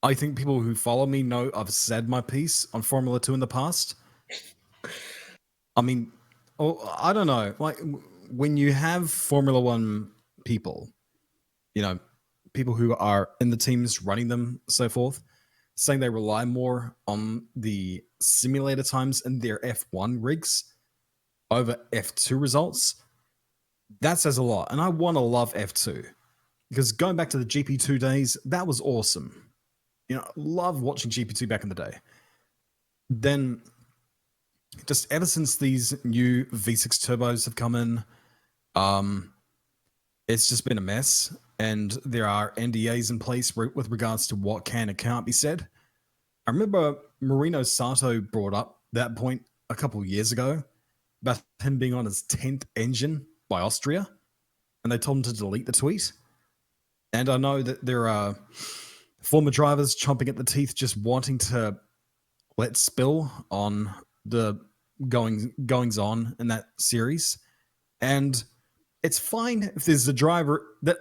I think people who follow me know I've said my piece on Formula 2 in the past. I mean, I don't know. Like, when you have Formula 1 people, people who are in the teams running them, so forth, saying they rely more on the simulator times in their F1 rigs over F2 results, that says a lot. And I want to love F2 because going back to the GP2 days, that was awesome. Love watching GP2 back in the day. Then, just ever since these new V6 turbos have come in, it's just been a mess. And there are NDAs in place with regards to what can and can't be said. I remember Marino Sato brought up that point a couple of years ago about him being on his 10th engine by Austria, and they told him to delete the tweet. And I know that there are former drivers chomping at the teeth just wanting to let spill on the goings on in that series. And it's fine if there's a driver that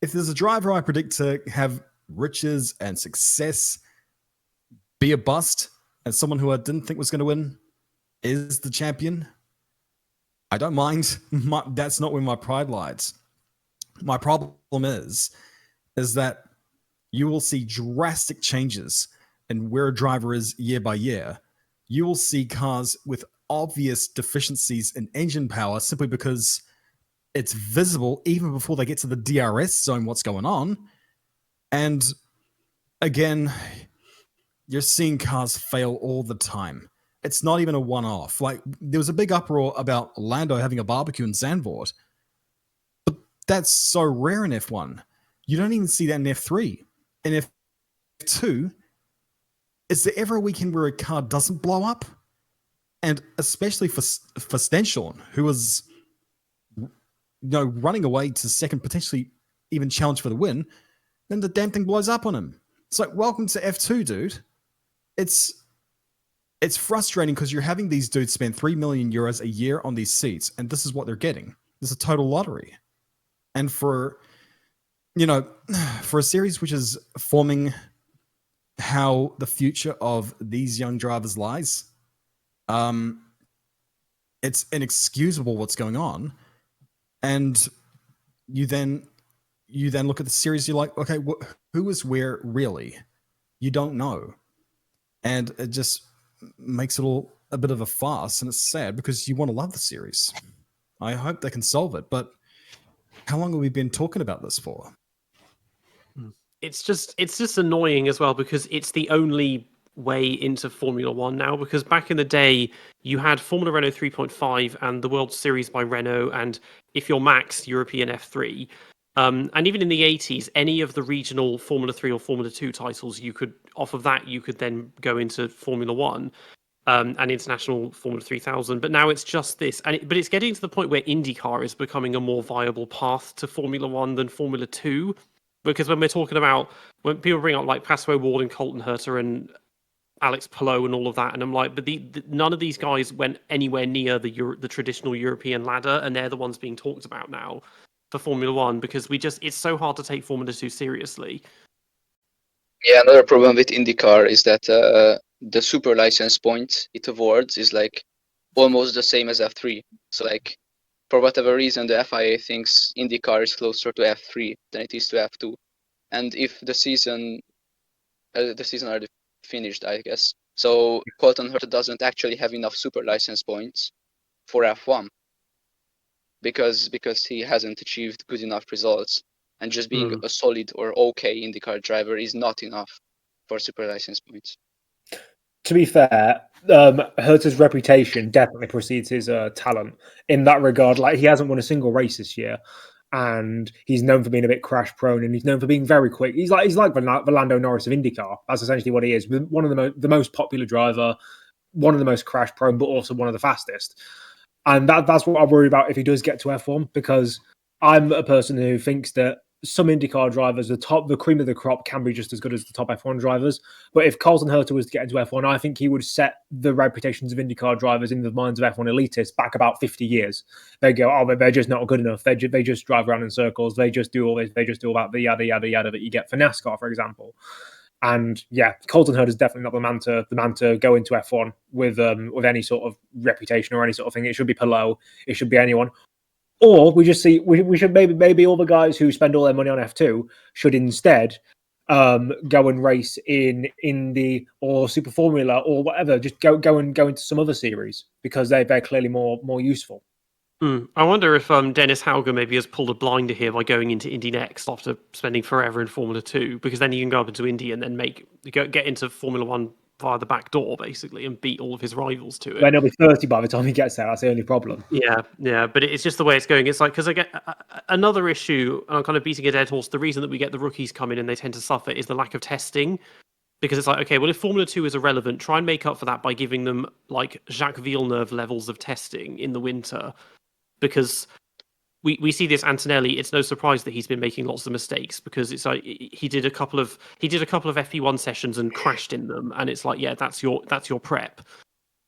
if there's a driver I predict to have riches and success, be a bust, and someone who I didn't think was going to win is the champion, I don't mind. That's not where my pride lies. My problem is that you will see drastic changes in where a driver is year by year. You will see cars with obvious deficiencies in engine power simply because it's visible even before they get to the DRS zone what's going on. And again, you're seeing cars fail all the time. It's not even a one-off. Like, there was a big uproar about Lando having a barbecue in Zandvoort, but that's so rare in F1. You don't even see that in F3. In F2, is there ever a weekend where a car doesn't blow up? And especially for Stenshorn, who was running away to second, potentially even challenge for the win, then the damn thing blows up on him. It's like, welcome to F2, dude. It's frustrating because you're having these dudes spend 3 million euros a year on these seats, and this is what they're getting. This is a total lottery. And for a series which is forming how the future of these young drivers lies, it's inexcusable what's going on. And you then look at the series, you're like, okay, who is where really? You don't know. And it just makes it all a bit of a farce, and it's sad because you want to love the series. I hope they can solve it, but how long have we been talking about this for? It's just annoying as well because it's the only way into Formula One now. Because back in the day, you had Formula Renault 3.5 and the World Series by Renault, and if you're Max, European F3. And even in the 80s, any of the regional Formula 3 or Formula 2 titles, you could then go into Formula 1 and international Formula 3000. But now it's just this. But it's getting to the point where IndyCar is becoming a more viable path to Formula 1 than Formula 2. Because when people bring up like Passo Ward and Colton Herta and Alex Palou and all of that, and I'm like, but none of these guys went anywhere near the traditional European ladder, and they're the ones being talked about now for Formula One because it's so hard to take Formula 2 seriously. Yeah, another problem with IndyCar is that the super license point it awards is like almost the same as F3. So like, for whatever reason, the FIA thinks IndyCar is closer to F3 than it is to F2. And if the season already finished, I guess. So Colton Herta doesn't actually have enough super license points for F1 because he hasn't achieved good enough results. And just being a solid or okay IndyCar driver is not enough for super license points. To be fair, Herta's reputation definitely precedes his talent in that regard. Like, he hasn't won a single race this year, and he's known for being a bit crash prone, and he's known for being very quick. He's like the Lando Norris of IndyCar. That's essentially what he is. One of the most popular driver, one of the most crash prone, but also one of the fastest. And that's what I worry about if he does get to F1, because I'm a person who thinks that some IndyCar drivers, the cream of the crop, can be just as good as the top F1 drivers. But if Colton Herta was to get into F1, I think he would set the reputations of IndyCar drivers in the minds of F1 elitists back about 50 years. They go, oh, they're just not good enough. They just drive around in circles. They just do all this. They just do all that, the yada, yada, yada that you get for NASCAR, for example. And yeah, Colton Herta is definitely not the man to go into F1 with any sort of reputation or any sort of thing. It should be Palou. It should be anyone. Or we should maybe all the guys who spend all their money on F2 should instead go and race in Indy or Super Formula or whatever. Just go into some other series because they're clearly more useful. I wonder if Dennis Hauger maybe has pulled a blinder here by going into Indy next after spending forever in Formula 2, because then he can go up into Indy and then get into Formula 1 via the back door, basically, and beat all of his rivals to it. Then he'll be 30 by the time he gets there. That's the only problem. Yeah, but it's just the way it's going. It's like, because I get another issue, and I'm kind of beating a dead horse. The reason that we get the rookies come in and they tend to suffer is the lack of testing. Because it's like, okay, well, if Formula 2 is irrelevant, try and make up for that by giving them like Jacques Villeneuve levels of testing in the winter. Because we see this Antonelli, it's no surprise that he's been making lots of mistakes, because it's like he did a couple of FP1 sessions and crashed in them, and it's like, yeah, that's your prep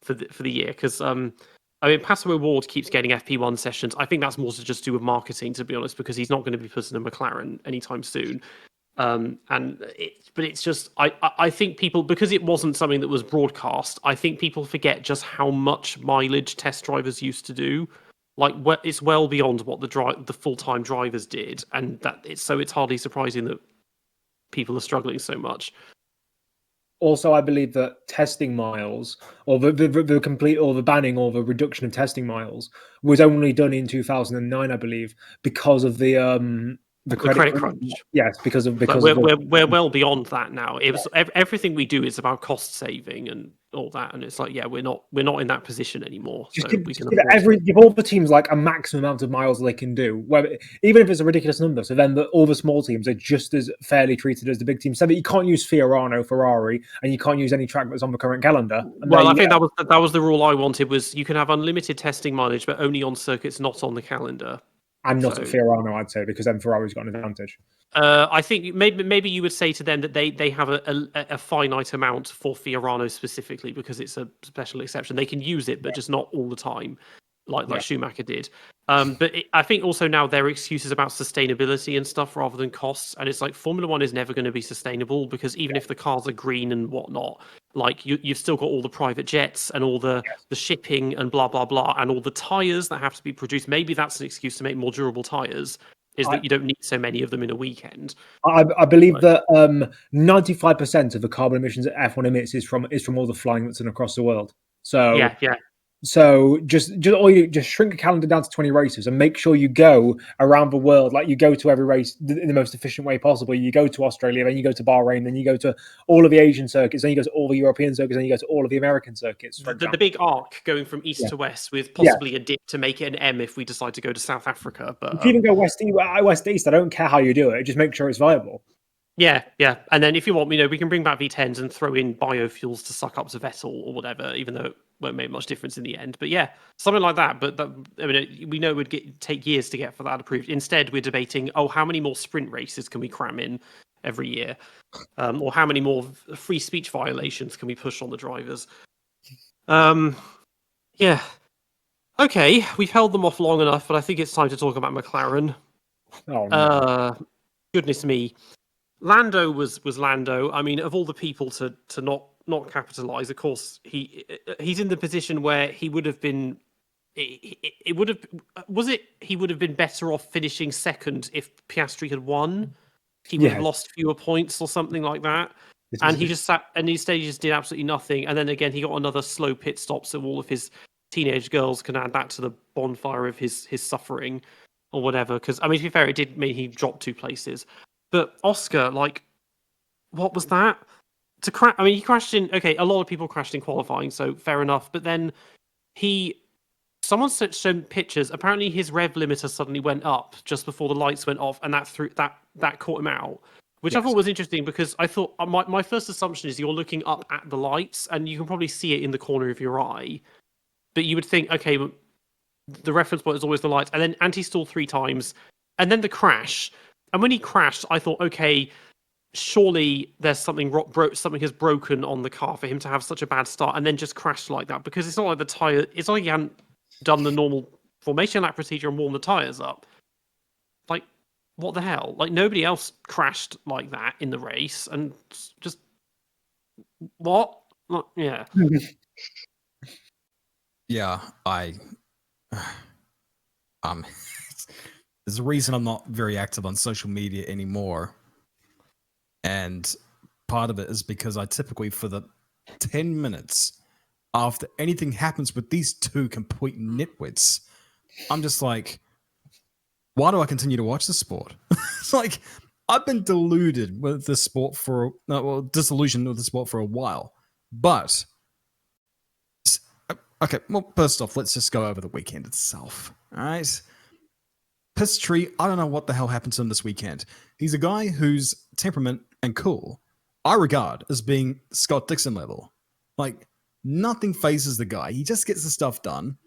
for the year. Because Passo Ward keeps getting FP1 sessions. I think that's more to just do with marketing, to be honest, because he's not going to be putting a McLaren anytime soon. But it's just I think people, because it wasn't something that was broadcast, I think people forget just how much mileage test drivers used to do. Like, it's well beyond what the full-time drivers did, and it's hardly surprising that people are struggling so much. Also, I believe that testing miles, or the complete, or the banning, or the reduction of testing miles, was only done in 2009, I believe, because of the credit crunch. Yes, because of we're well beyond that now. It was everything we do is about cost saving and all that, and it's like, yeah, we're not in that position anymore. Just So give all the teams like a maximum amount of miles they can do, even if it's a ridiculous number. So then all the small teams are just as fairly treated as the big teams. So that you can't use Fiorano, Ferrari, and you can't use any track that's on the current calendar. Well, I think that was the rule I wanted, was you can have unlimited testing mileage, but only on circuits not on the calendar. And not at Fiorano, I'd say, because then Ferrari's got an advantage. I think maybe you would say to them that they have a finite amount for Fiorano specifically, because it's a special exception. They can use it, but just not all the time, like Schumacher did. But I think also now their excuse is about sustainability and stuff rather than costs. And it's like Formula One is never going to be sustainable, because even if the cars are green and whatnot, like you've still got all the private jets and all the shipping and blah, blah, blah, and all the tyres that have to be produced. Maybe that's an excuse to make more durable tyres, is that you don't need so many of them in a weekend. I believe that 95% of the carbon emissions that F1 emits is from all the flying that's done across the world. So yeah. So just shrink a calendar down to 20 races and make sure you go around the world, like you go to every race in the most efficient way possible. You go to Australia, then you go to Bahrain, then you go to all of the Asian circuits, then you go to all the European circuits, then you go to all of the American circuits. The big arc going from east to west, with possibly a dip to make it an M if we decide to go to South Africa. But if you even go west east, I don't care how you do it. Just make sure it's viable. Yeah. And then if you want, we can bring back V10s and throw in biofuels to suck up to Vettel or whatever, even though it won't make much difference in the end. But yeah, something like that. But we know it would take years to get for that approved. Instead, we're debating, how many more sprint races can we cram in every year? Or how many more free speech violations can we push on the drivers? Yeah. Okay, we've held them off long enough, but I think it's time to talk about McLaren. Oh, no. Goodness me. Lando was Lando. I mean, of all the people to not capitalize, of course he's in the position where he would have been. He would have been better off finishing second if Piastri had won. He would have lost fewer points or something like that. And he just sat, and these stages did absolutely nothing. And then again, he got another slow pit stop, so all of his teenage girls can add that to the bonfire of his suffering or whatever. Because to be fair, it did mean he dropped 2 places. But Oscar, what was that? He crashed in. Okay, a lot of people crashed in qualifying, so fair enough. But then someone shown pictures. Apparently, his rev limiter suddenly went up just before the lights went off, and that caught him out. Which I thought was interesting, because I thought my first assumption is you're looking up at the lights and you can probably see it in the corner of your eye. But you would think, okay, the reference point is always the lights, and then anti-stall 3 times, and then the crash. And when he crashed, I thought, okay, surely there's something has broken on the car for him to have such a bad start and then just crash like that, because it's not like the tire. It's like he hadn't done the normal formation lap procedure and warmed the tires up. Like, what the hell? Like, nobody else crashed like that in the race, and just what? Yeah. Yeah, there's a reason I'm not very active on social media anymore. And part of it is because I typically, for the 10 minutes after anything happens with these 2 complete nitwits, I'm just like, why do I continue to watch the sport? It's like, I've been deluded with the sport disillusioned with the sport for a while. But, okay, well, first off, let's just go over the weekend itself. All right? Piastri, I don't know what the hell happened to him this weekend. He's a guy whose temperament and cool I regard as being Scott Dixon level. Like, nothing phases the guy. He just gets the stuff done.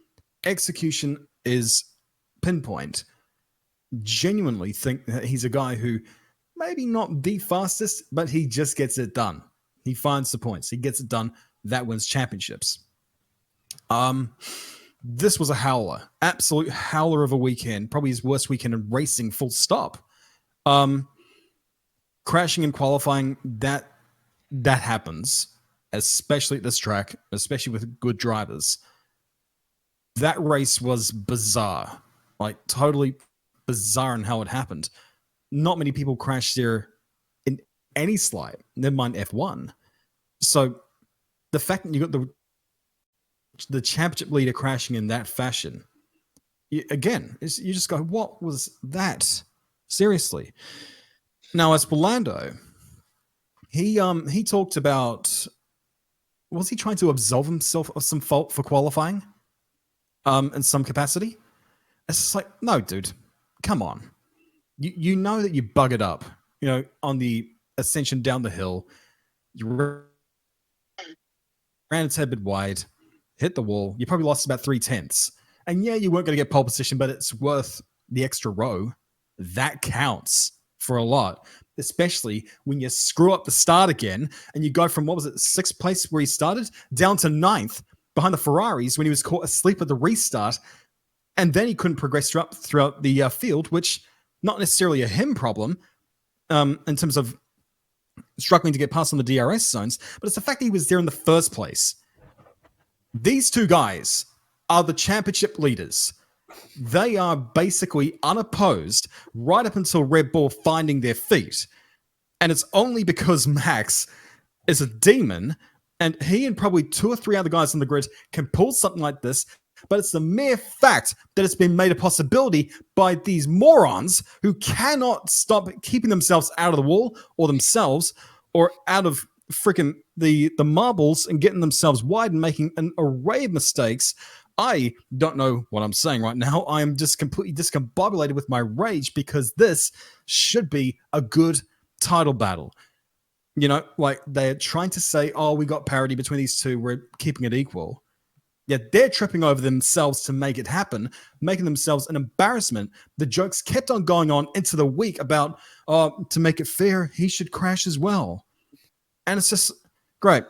Execution is pinpoint. Genuinely think that he's a guy who maybe not the fastest, but he just gets it done. He finds the points. He gets it done. That wins championships. This was a howler. Absolute howler of a weekend. Probably his worst weekend in racing, full stop. Crashing and qualifying, that happens, especially at this track, especially with good drivers. that race was bizarre, like totally bizarre in how it happened. Not many people crashed there in any slide, never mind F1. So the fact that you got the championship leader crashing in that fashion, you just go, what was that? Seriously. Now, as for Lando, he talked about, was he trying to absolve himself of some fault for qualifying in some capacity? It's just like, no, dude, come on. You know that you buggered up, on the ascension down the hill. You ran its head a bit wide, hit the wall. You probably lost about 3/10. And yeah, you weren't going to get pole position, but it's worth the extra row. That counts for a lot, especially when you screw up the start again and you go from, what was it, 6th place where he started down to 9th behind the Ferraris when he was caught asleep at the restart. And then he couldn't progress throughout the field, which not necessarily a him problem in terms of struggling to get past on the DRS zones, but it's the fact that he was there in the first place. These two guys are the championship leaders. They are basically unopposed right up until Red Bull finding their feet. And it's only because Max is a demon and he and probably 2 or 3 other guys on the grid can pull something like this. But it's the mere fact that it's been made a possibility by these morons who cannot stop keeping themselves out of the wall or themselves or out of freaking the marbles and getting themselves wide and making an array of mistakes. I don't know what I'm saying right now. I am just completely discombobulated with my rage because this should be a good title battle. Like they're trying to say, oh, we got parity between these two. We're keeping it equal. Yet they're tripping over themselves to make it happen, making themselves an embarrassment. The jokes kept on going on into the week about, to make it fair, he should crash as well. And it's just great.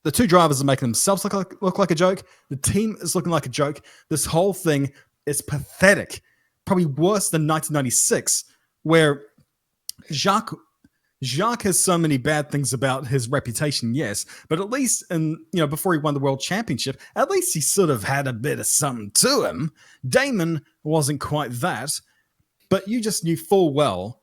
The two drivers are making themselves look like a joke. The team is looking like a joke. This whole thing is pathetic. Probably worse than 1996, where Jacques has so many bad things about his reputation, yes, but at least before he won the world championship, at least he sort of had a bit of something to him. Damon wasn't quite that, but you just knew full well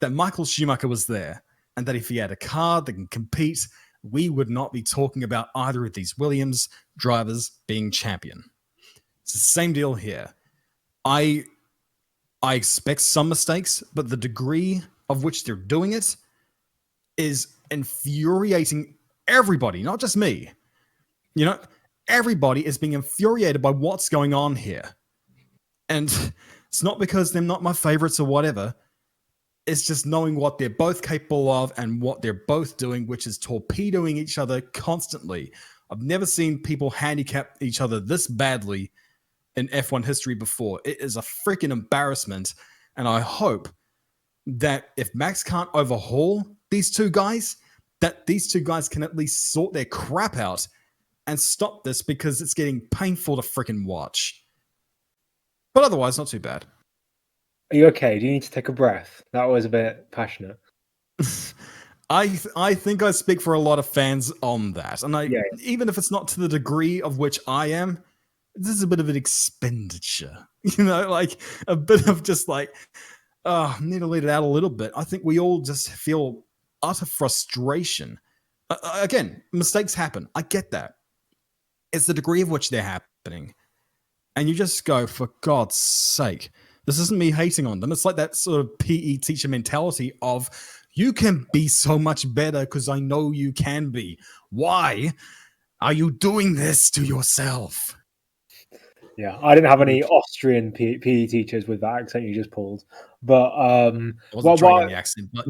that Michael Schumacher was there and that if he had a car that can compete, we would not be talking about either of these Williams drivers being champion. It's the same deal here. I expect some mistakes, but the degree of which they're doing it is infuriating everybody, not just me. Everybody is being infuriated by what's going on here. And it's not because they're not my favorites or whatever. It's just knowing what they're both capable of and what they're both doing, which is torpedoing each other constantly. I've never seen people handicap each other this badly in F1 history before. It is a freaking embarrassment. And I hope that if Max can't overhaul these two guys, that these two guys can at least sort their crap out and stop this because it's getting painful to freaking watch. But otherwise, not too bad. Are you okay? Do you need to take a breath? That was a bit passionate. I think I speak for a lot of fans on that. And even if it's not to the degree of which I am, this is a bit of an expenditure. Like a bit of just like, need to let it out a little bit. I think we all just feel utter frustration. Again, mistakes happen. I get that. It's the degree of which they're happening. And you just go, for God's sake, this isn't me hating on them. It's like that sort of PE teacher mentality of, you can be so much better because I know you can be. Why are you doing this to yourself? Yeah, I didn't have any Austrian PE teachers with that accent you just pulled. But I wasn't trying the accent, but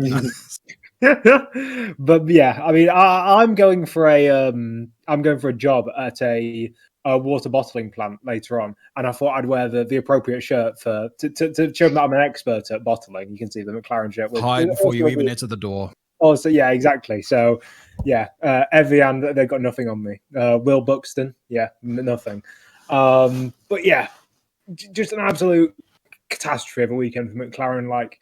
but yeah, I mean, I'm going for a job at a water bottling plant later on, and I thought I'd wear the appropriate shirt to show them that I'm an expert at bottling. You can see the McLaren shirt. Hide before you even enter the door. Oh, so yeah, exactly. So yeah, Evian, they've got nothing on me. Will Buxton, yeah, nothing. But yeah, just an absolute catastrophe of a weekend for McLaren. Like,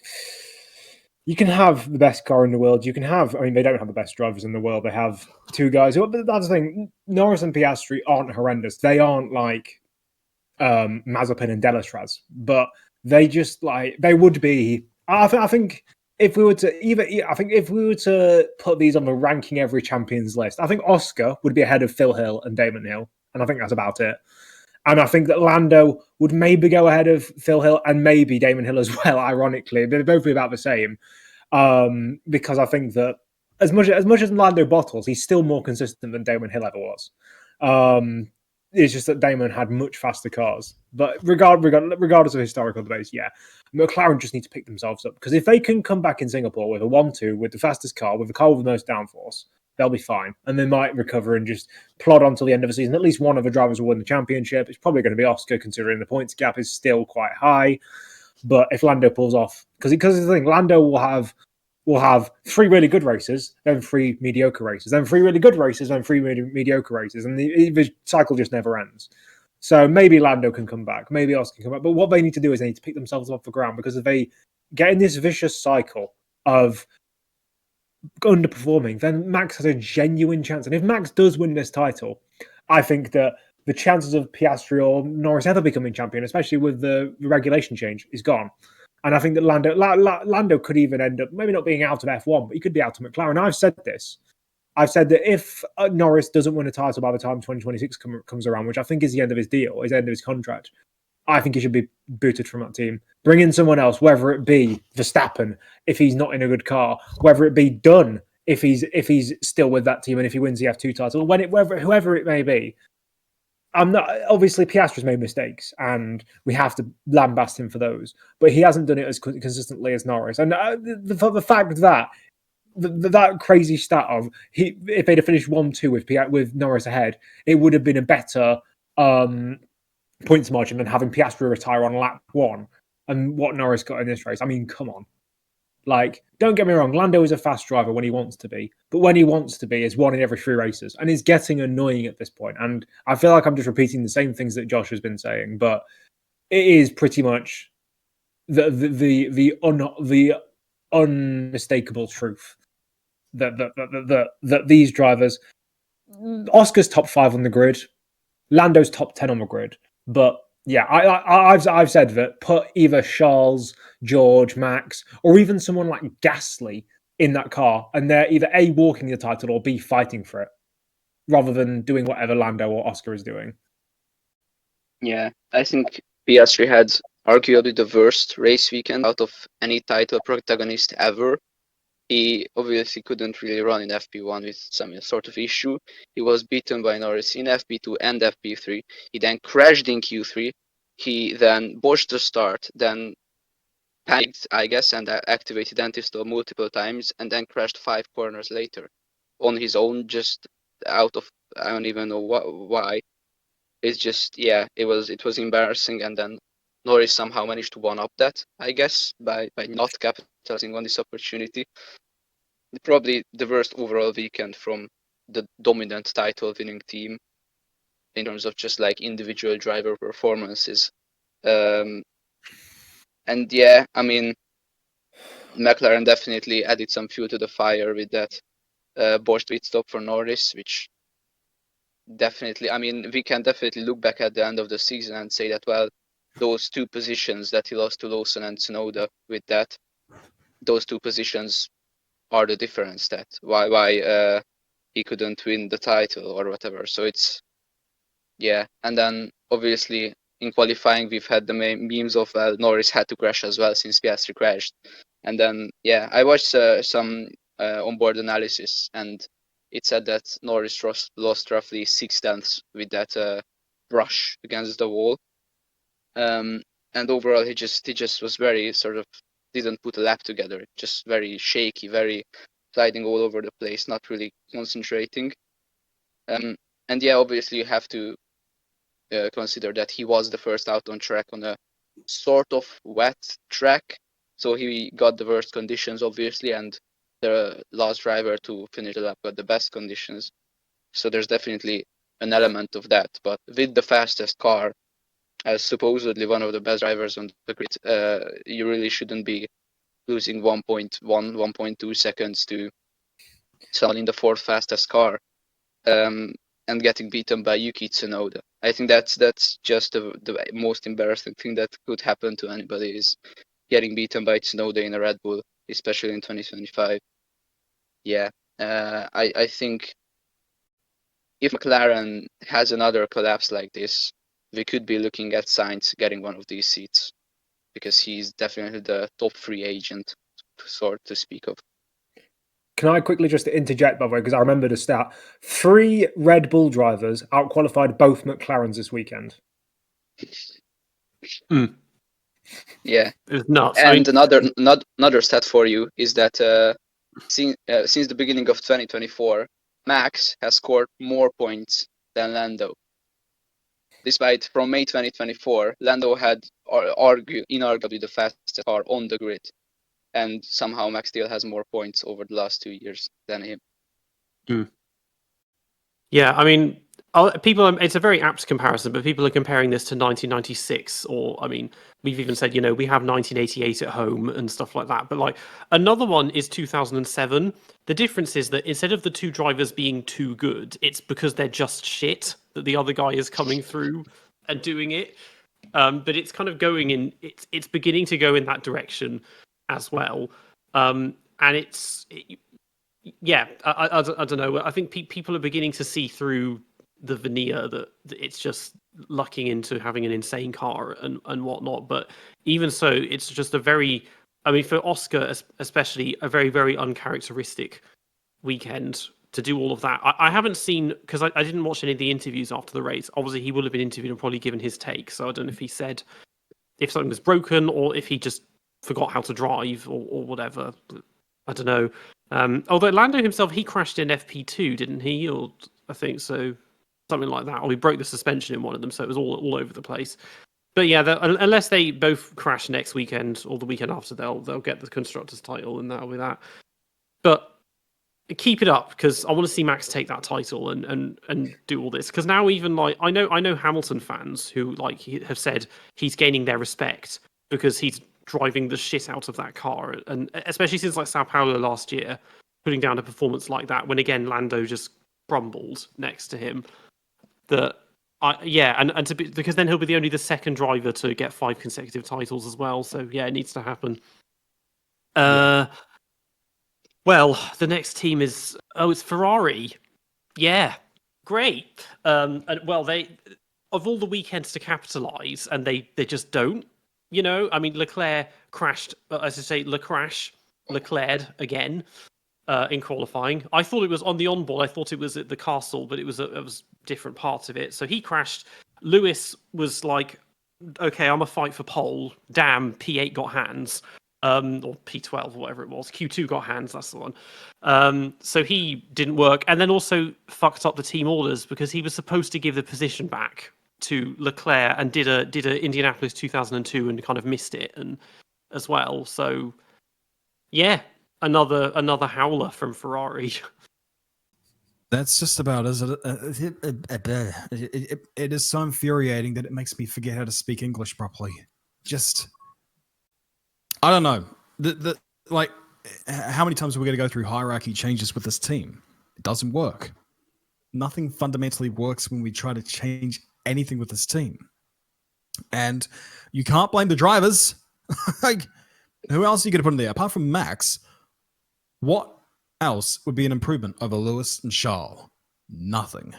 you can have the best car in the world. You can have, I mean, they don't have the best drivers in the world. They have two guys. But that's the thing. Norris and Piastri aren't horrendous. They aren't like Mazepin and Delastraz, but they just they would be. I think if we were to put these on the ranking every champions list, I think Oscar would be ahead of Phil Hill and Damon Hill, and I think that's about it. And I think that Lando would maybe go ahead of Phil Hill and maybe Damon Hill as well. Ironically, they'd both be about the same, because I think that as much as Lando bottles, he's still more consistent than Damon Hill ever was. It's just that Damon had much faster cars. But regardless of historical debates, yeah, McLaren just need to pick themselves up, because if they can come back in Singapore with a 1-2, with the fastest car, with the car with the most downforce, they'll be fine. And they might recover and just plod on till the end of the season. At least one of the drivers will win the championship. It's probably going to be Oscar, considering the points gap is still quite high. But if Lando pulls off, because the thing, Lando will have 3 really good races, then 3 mediocre races, then 3 really good races, then 3 mediocre races, and the cycle just never ends. So maybe Lando can come back, maybe Oscar can come back, but what they need to do is they need to pick themselves off the ground, because if they get in this vicious cycle of underperforming, then Max has a genuine chance. And if Max does win this title, I think that the chances of Piastri or Norris ever becoming champion, especially with the regulation change, is gone. And I think that Lando could even end up maybe not being out of F1, but he could be out of McLaren. I've said this. I've said that if Norris doesn't win a title by the time 2026 comes around, which I think is the end of his deal, his end of his contract, I think he should be booted from that team. Bring in someone else, whether it be Verstappen if he's not in a good car, whether it be Dunn if he's still with that team and if he wins the F2 title, whoever it may be. I'm not, obviously Piastri's made mistakes and we have to lambast him for those, but he hasn't done it as consistently as Norris. And the fact that that crazy stat of if they'd have finished 1-2 with Norris ahead, it would have been a better points margin than having Piastri retire on lap 1 and what Norris got in this race. I mean, come on. Like, don't get me wrong, Lando is a fast driver when he wants to be, but when he wants to be is 1 in every 3 races, and it's getting annoying at this point. And I feel like I'm just repeating the same things that Josh has been saying, but it is pretty much the unmistakable truth that these drivers, Oscar's top 5 on the grid, Lando's top 10 on the grid, but yeah, I've said that put either Charles, George, Max, or even someone like Gasly in that car, and they're either A, walking the title, or B, fighting for it, rather than doing whatever Lando or Oscar is doing. Yeah, I think Piastri had arguably the worst race weekend out of any title protagonist ever. He obviously couldn't really run in FP1 with some sort of issue. He was beaten by Norris in FP2 and FP3. He then crashed in Q3. He then botched the start, then panicked, I guess, and activated anti-stall multiple times, and then crashed 5 corners later on his own, just out of, I don't even know why. It's just, yeah, it was embarrassing, and then Norris somehow managed to one-up that, I guess, by not capitalizing on this opportunity. Probably the worst overall weekend from the dominant title-winning team in terms of just like individual driver performances. And yeah, I mean, McLaren definitely added some fuel to the fire with that botched pit stop for Norris, which definitely, I mean, we can definitely look back at the end of the season and say that, well, those 2 positions that he lost to Lawson and Tsunoda with that, those 2 positions are the difference, that why he couldn't win the title or whatever. So it's, yeah. And then obviously in qualifying we've had the memes of Norris had to crash as well since Piastri crashed. And then yeah, I watched some onboard analysis, and it said that Norris lost roughly 6 tenths with that brush against the wall. And overall he just was very sort of didn't put a lap together, just very shaky, very sliding all over the place, not really concentrating. And yeah, obviously you have to consider that he was the first out on track on a sort of wet track, so he got the worst conditions obviously, and the last driver to finish the lap got the best conditions. So there's definitely an element of that. But with the fastest car, as supposedly one of the best drivers on the grid, you really shouldn't be losing 1.2 seconds to someone in the 4th fastest car. and getting beaten by Yuki Tsunoda. I think that's just the most embarrassing thing that could happen to anybody is getting beaten by Tsunoda in a Red Bull, especially in 2025. Yeah, I think if McLaren has another collapse like this, we could be looking at Sainz getting one of these seats because he's definitely the top free agent, sort to speak of. Can I quickly just interject, by the way, because I remember the stat. 3 Red Bull drivers outqualified both McLarens this weekend. Yeah, It's nuts. and another stat for you is that since the beginning of 2024, Max has scored more points than Lando. Despite from May 2024, Lando had inarguably the fastest car on the grid, and somehow Max still has more points over the last 2 years than him. Yeah, I mean, it's a very apt comparison, but people are comparing this to 1996, or I mean, we've even said, we have 1988 at home and stuff like that. But like another one is 2007. The difference is that instead of the 2 drivers being too good, it's because they're just shit that the other guy is coming through and doing it. But it's kind of it's beginning to go in that direction as well. And yeah, I don't know. I think people are beginning to see through the veneer that it's just lucking into having an insane car and whatnot. But even so, it's just for Oscar especially, a very, very uncharacteristic weekend to do all of that. I haven't seen, because I didn't watch any of the interviews after the race. Obviously, he will have been interviewed and probably given his take. So I don't know if he said if something was broken or if he just forgot how to drive or whatever. I don't know. Although Lando himself, he crashed in FP2, didn't he? Or I think so, something like that. Or he broke the suspension in one of them, so it was all over the place. But yeah, unless they both crash next weekend or the weekend after, they'll get the constructors title, and that'll be that. But keep it up, because I want to see Max take that title and do all this. Because now even like I know Hamilton fans who have said he's gaining their respect because he's driving the shit out of that car, and especially since like Sao Paulo last year, putting down a performance like that when again Lando just crumbled next to him. Because then he'll be the second driver to get 5 consecutive titles as well. So yeah, it needs to happen. Well, the next team is it's Ferrari. Yeah, great. They of all the weekends to capitalize, and they just don't. I mean, Leclerc crashed, as I say, Leclerc again in qualifying. I thought it was on the onboard. I thought it was at the castle, but it was different parts of it. So he crashed. Lewis was like, okay, I'm a fight for pole. Damn, P8 got hands. Or P12, whatever it was. Q2 got hands, that's the one. So he didn't work. And then also fucked up the team orders because he was supposed to give the position back to Leclerc and did a Indianapolis 2002 and kind of missed it and as well. So yeah, another howler from Ferrari. That's just about as it is so infuriating that it makes me forget how to speak English properly. Just I don't know. How many times are we going to go through hierarchy changes with this team? It doesn't work. Nothing fundamentally works when we try to change anything with this team. And you can't blame the drivers. Who else are you going to put in there? Apart from Max, what else would be an improvement over Lewis and Charles? Nothing.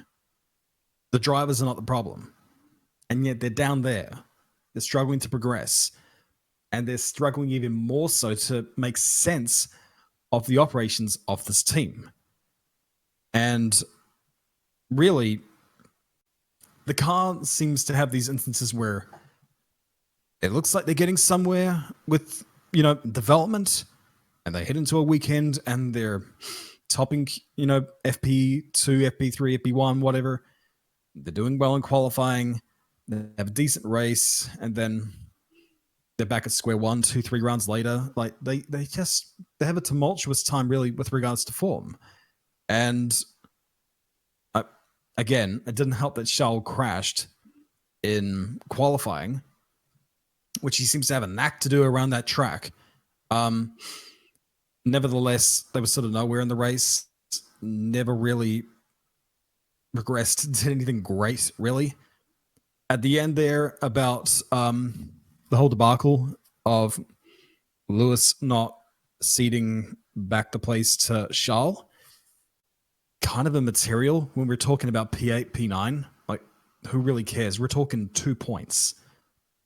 The drivers are not the problem. And yet they're down there. They're struggling to progress. And they're struggling even more so to make sense of the operations of this team. And really, the car seems to have these instances where it looks like they're getting somewhere with, development, and they head into a weekend and they're topping, FP2, FP3, FP1, whatever. They're doing well in qualifying. They have a decent race, and then they're back at square one, 2-3 rounds later. Like they have a tumultuous time really with regards to form. And again, it didn't help that Charles crashed in qualifying, which he seems to have a knack to do around that track. Nevertheless, they were sort of nowhere in the race. Never really progressed to anything great, really. At the end there, about the whole debacle of Lewis not ceding back the place to Charles, kind of immaterial when we're talking about P8, P9. Like, who really cares? We're talking 2 points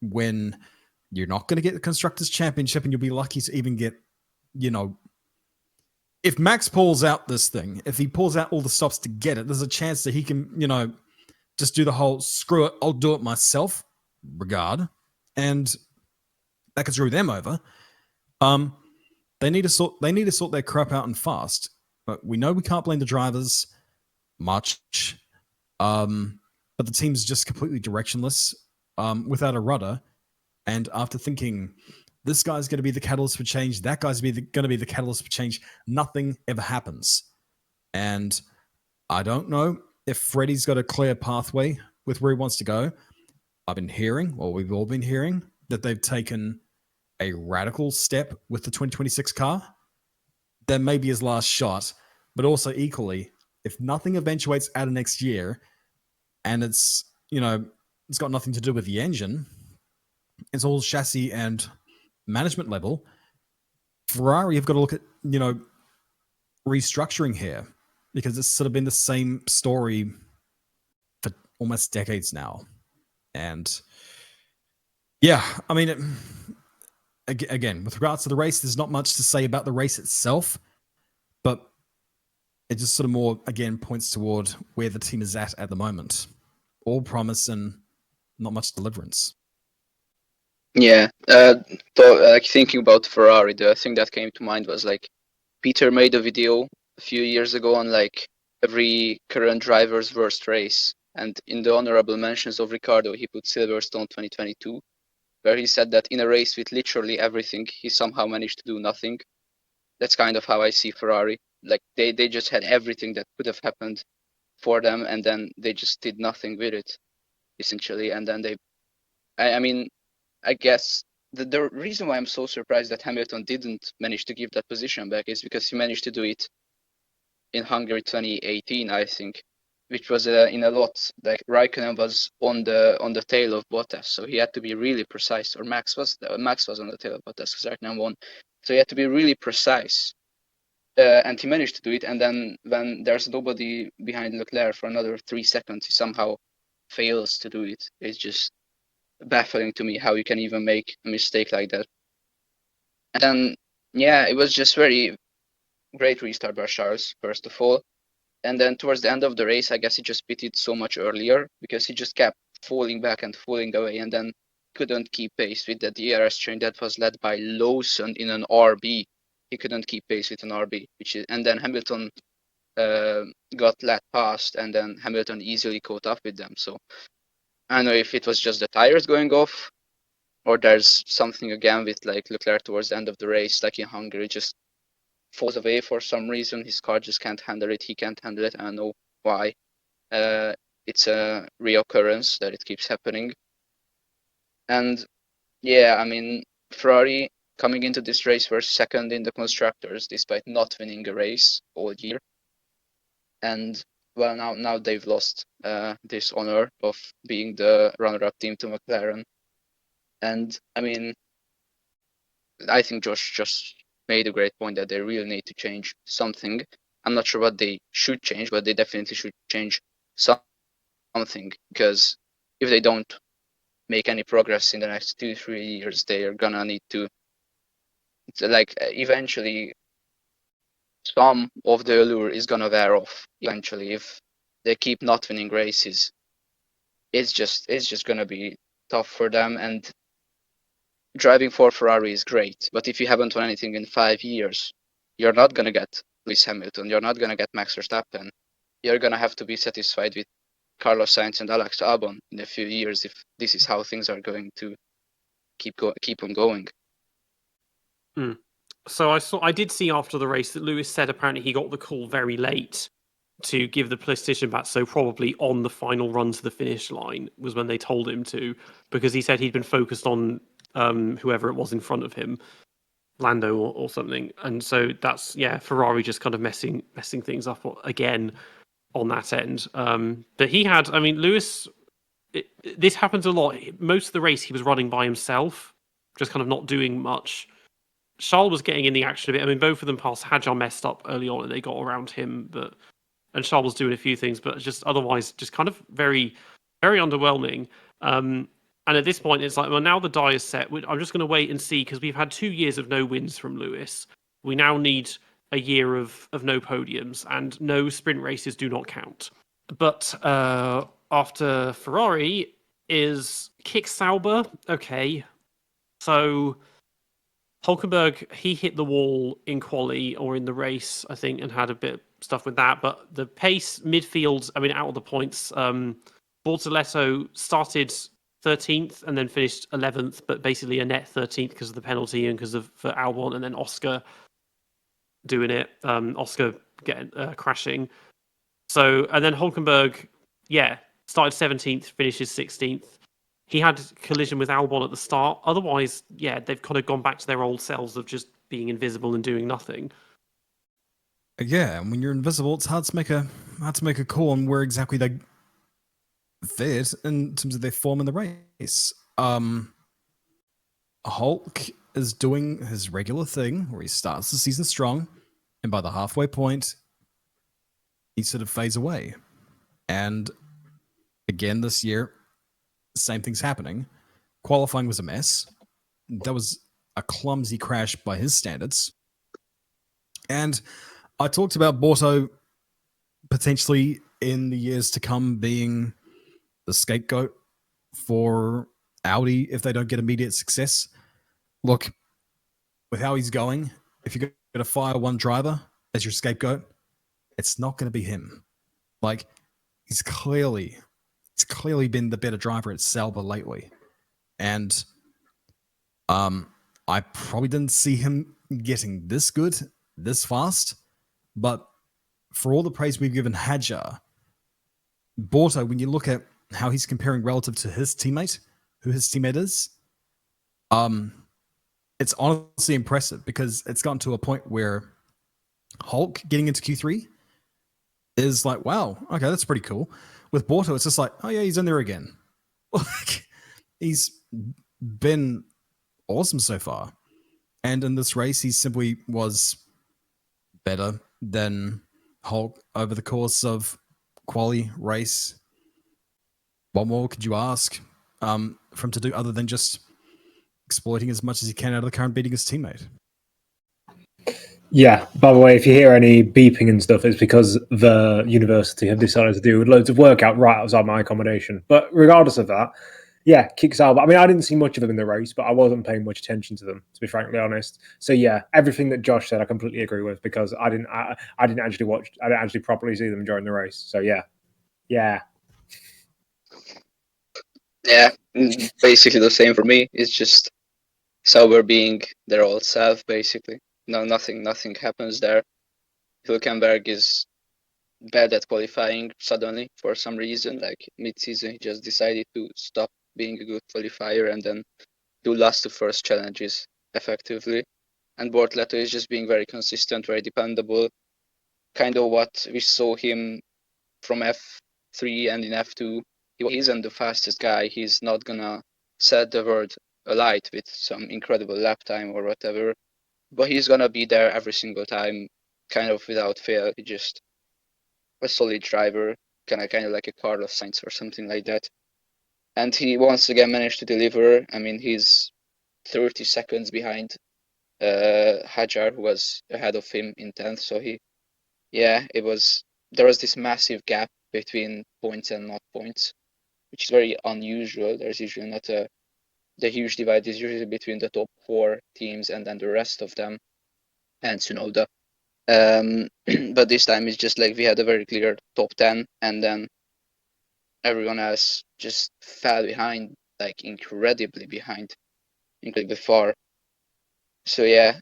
when you're not going to get the Constructors' Championship and you'll be lucky to even get, if Max pulls out this thing, if he pulls out all the stops to get it, there's a chance that he can, just do the whole screw it, I'll do it myself regard, and that could screw them over. They need to sort their crap out and fast. But we know we can't blame the drivers much. But the team's just completely directionless, without a rudder. And after thinking, this guy's going to be the catalyst for change, that guy's going to be the catalyst for change, nothing ever happens. And I don't know if Freddie's got a clear pathway with where he wants to go. I've been hearing, or we've all been hearing, that they've taken a radical step with the 2026 car. That may be his last shot, but also equally, if nothing eventuates out of next year, and it's got nothing to do with the engine, it's all chassis and management level, Ferrari have got to look at, restructuring here, because it's sort of been the same story for almost decades now. And yeah, I mean, again, with regards to the race, there's not much to say about the race itself, but it just sort of more, again, points toward where the team is at the moment. All promise and not much deliverance. Yeah, thinking about Ferrari, the thing that came to mind was Peter made a video a few years ago on every current driver's worst race, and in the honorable mentions of Ricciardo, he put Silverstone 2022, where he said that in a race with literally everything, he somehow managed to do nothing. That's kind of how I see Ferrari. They just had everything that could have happened for them, and then they just did nothing with it, essentially. And then I guess the reason why I'm so surprised that Hamilton didn't manage to give that position back is because he managed to do it in Hungary 2018, I think, which was in a lot. Raikkonen was on the tail of Bottas, so he had to be really precise. Or Max was on the tail of Bottas because Raikkonen won, so he had to be really precise. And he managed to do it. And then when there's nobody behind Leclerc for another 3 seconds, he somehow fails to do it. It's just baffling to me how you can even make a mistake like that. And then, yeah, it was just very great restart by Charles, first of all. And then towards the end of the race, I guess he just pitted so much earlier because he just kept falling back and falling away, and then couldn't keep pace with the DRS train that was led by Lawson in an RB. He couldn't keep pace with an RB, and then Hamilton got let past, and then Hamilton easily caught up with them. So I don't know if it was just the tires going off, or there's something again with Leclerc towards the end of the race, like in Hungary, just falls away for some reason. His car just can't handle it. He can't handle it. I don't know why. It's a reoccurrence that it keeps happening. And yeah, I mean, Ferrari coming into this race were second in the constructors despite not winning a race all year. And well, now they've lost this honor of being the runner-up team to McLaren. And I mean, I think Josh just made a great point that they really need to change something. I'm not sure what they should change, but they definitely should change something, because if they don't make any progress in the next 2-3 years, they are gonna need to eventually some of the allure is gonna wear off eventually. If they keep not winning races, it's just gonna be tough for them. And driving for Ferrari is great, but if you haven't won anything in 5 years, you're not gonna get Lewis Hamilton, you're not gonna get Max Verstappen. You're gonna have to be satisfied with Carlos Sainz and Alex Albon in a few years if this is how things are going to keep on going. So I did see after the race that Lewis said apparently he got the call very late to give the PlayStation back, so probably on the final run to the finish line was when they told him to, because he said he'd been focused on whoever it was in front of him, Lando or something. And so that's, Ferrari just kind of messing things up again on that end. But he had, I mean, Lewis. This happens a lot. Most of the race he was running by himself, just kind of not doing much. Charles was getting in the action a bit. I mean, both of them passed. Hadjar messed up early on, and they got around him. And Charles was doing a few things, but just otherwise, just kind of very, very underwhelming. And at this point, it's like, well, now the die is set. I'm just going to wait and see because we've had 2 years of no wins from Lewis. We now need a year of no podiums, and no sprint races do not count. But after Ferrari is kick Sauber. Okay, so Hulkenberg, he hit the wall in quali or in the race, I think, and had a bit of stuff with that. But the pace, midfield, I mean, out of the points, Bortoletto started 13th and then finished 11th, but basically a net 13th because of the penalty and because of for Albon, and then Oscar doing it, Oscar getting crashing. So, and then Hulkenberg, started 17th, finishes 16th. He had collision with Albon at the start. Otherwise, they've kind of gone back to their old selves of just being invisible and doing nothing. Yeah, and when you're invisible, it's hard to make a call on where exactly they fit in terms of their form in the race. Hulk is doing his regular thing where he starts the season strong, and by the halfway point, he sort of fades away. And again this year, same thing's happening. Qualifying was a mess. That was a clumsy crash by his standards. And I talked about Borto potentially in the years to come being the scapegoat for Audi if they don't get immediate success. Look, with how he's going, if you're going to fire one driver as your scapegoat, it's not going to be him. Like, he's clearly been the better driver at Sauber lately. And I probably didn't see him getting this good, this fast. But for all the praise we've given Hadjar, Borto, when you look at how he's comparing relative to his teammate, who his teammate is, it's honestly impressive because it's gotten to a point where Hulk getting into Q3 is like, wow, okay, that's pretty cool. With Borto, it's just like, oh yeah, he's in there again. Like, he's been awesome so far. And in this race, he simply was better than Hulk over the course of quali race. What more could you ask from him to do other than just exploiting as much as he can out of the car and beating his teammate? Yeah, by the way, if you hear any beeping and stuff, it's because the university have decided to do loads of work out right outside my accommodation. But regardless of that, kicks Albon. I mean, I didn't see much of them in the race, but I wasn't paying much attention to them, to be frankly honest. So yeah, everything that Josh said, I completely agree with because I didn't actually properly see them during the race. So yeah. Yeah, basically the same for me. It's just Sauber being their old self, basically. No, nothing happens there. Hülkenberg is bad at qualifying suddenly for some reason. Like mid-season, he just decided to stop being a good qualifier and then do last to first challenges effectively. And Bortoletto is just being very consistent, very dependable. Kind of what we saw him from F3 and in F2. He isn't the fastest guy. He's not gonna set the world alight with some incredible lap time or whatever. But he's gonna be there every single time, kind of without fail. He's just a solid driver, kind of like a Carlos Sainz or something like that. And he once again managed to deliver. I mean, he's 30 seconds behind Hadjar, who was ahead of him in 10th. So there was this massive gap between points and not points, which is very unusual. There's usually not the huge divide is usually between the top 4 teams and then the rest of them and Tsunoda. But this time it's just like we had a very clear top 10 and then everyone else just fell behind, like incredibly far. So yeah,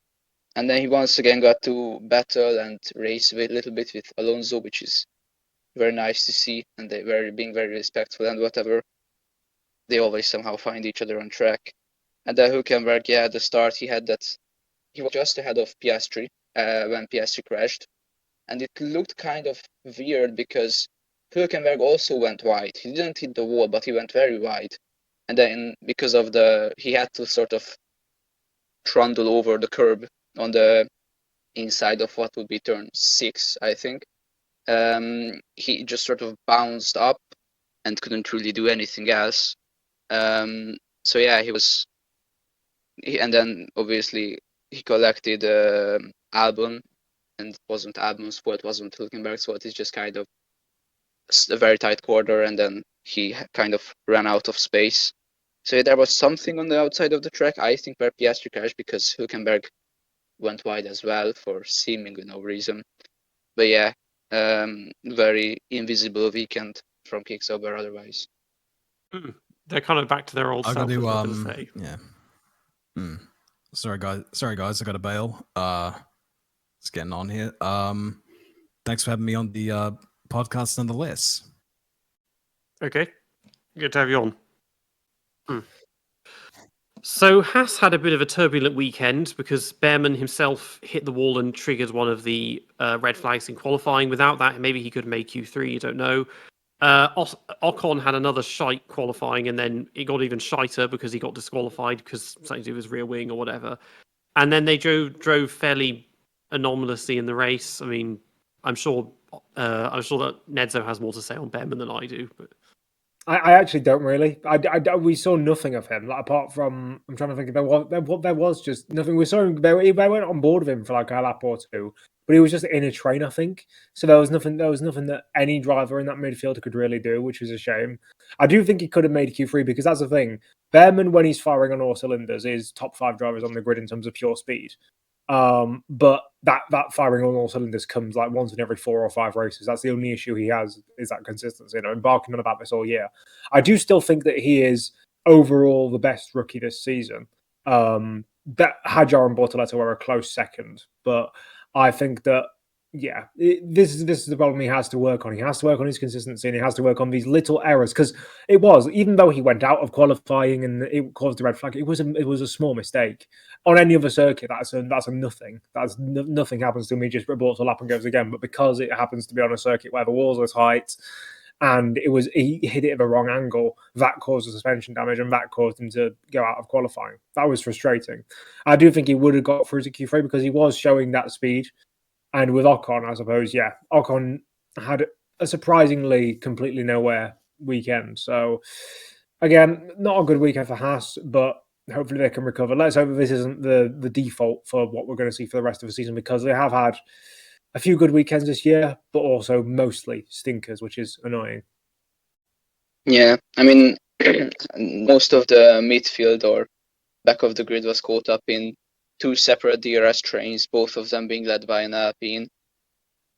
and then he once again got to battle and race a little bit with Alonso, which is very nice to see, and they were being very respectful and whatever. They always somehow find each other on track. And then Hülkenberg, at the start he was just ahead of Piastri when Piastri crashed. and it looked kind of weird because Hülkenberg also went wide. He didn't hit the wall, but he went very wide. And then because of he had to sort of trundle over the curb on the inside of what would be turn 6, I think. He just sort of bounced up and couldn't really do anything else. So yeah, and then obviously he collected Albon, and it wasn't Albon's fault, it wasn't Hülkenberg's fault. It's just kind of a very tight corner, and then he kind of ran out of space. So there was something on the outside of the track, I think, where Piastri crashed because Hülkenberg went wide as well for seemingly no reason. But yeah, very invisible weekend from Kick Sauber otherwise. They're kind of back to their old I self, gotta as I was gonna say. yeah. Sorry guys, I gotta bail. It's getting on here. Thanks for having me on the podcast nonetheless. Okay, good to have you on. So Haas had a bit of a turbulent weekend because Behrman himself hit the wall and triggered one of the red flags in qualifying. Without that, maybe he could have made Q3, you don't know. Ocon had another shite qualifying, and then it got even shiter because he got disqualified because something to do with his rear wing or whatever. And then they drove fairly anomalously in the race. I mean, I'm sure that Nedzo has more to say on Behrman than I do, but I actually don't really. We saw nothing of him, like, apart from, I'm trying to think if there was just nothing. We saw him. They went on board with him for like a lap or two, but he was just in a train, I think. So there was nothing that any driver in that midfield could really do, which was a shame. I do think he could have made Q3 because that's the thing. Behrman, when he's firing on all cylinders, is top 5 drivers on the grid in terms of pure speed. But that firing on all cylinders comes like once in every 4 or 5 races. That's the only issue he has, is that consistency. And I've been barking on about this all year. I do still think that he is overall the best rookie this season. That Hadjar and Bortoletto are a close second, but I think that this is the problem he has to work on. He has to work on his consistency, and he has to work on these little errors, because it was, even though he went out of qualifying and it caused a red flag, it was a small mistake. On any other circuit, that's a nothing. Nothing happens to me, just reports a lap and goes again. But because it happens to be on a circuit where the walls are tight and he hit it at the wrong angle, that caused the suspension damage, and that caused him to go out of qualifying. That was frustrating. I do think he would have got through to Q3 because he was showing that speed. And with Ocon, I suppose, Ocon had a surprisingly completely nowhere weekend. So, again, not a good weekend for Haas, but hopefully they can recover. Let's hope this isn't the default for what we're going to see for the rest of the season, because they have had a few good weekends this year, but also mostly stinkers, which is annoying. Yeah, I mean, most of the midfield or back of the grid was caught up in 2 separate DRS trains, both of them being led by an Alpine,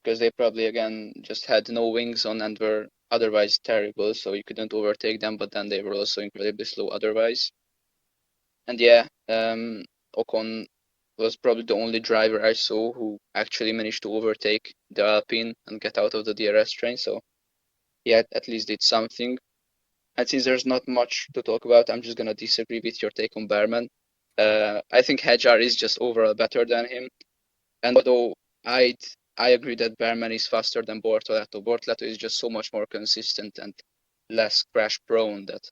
because they probably, again, just had no wings on and were otherwise terrible, so you couldn't overtake them, but then they were also incredibly slow otherwise. And yeah, Ocon was probably the only driver I saw who actually managed to overtake the Alpine and get out of the DRS train, so he at least did something. And since there's not much to talk about, I'm just going to disagree with your take on Behrman. I think Hadjar is just overall better than him. And although I agree that Behrman is faster than Bortoletto is just so much more consistent and less crash prone that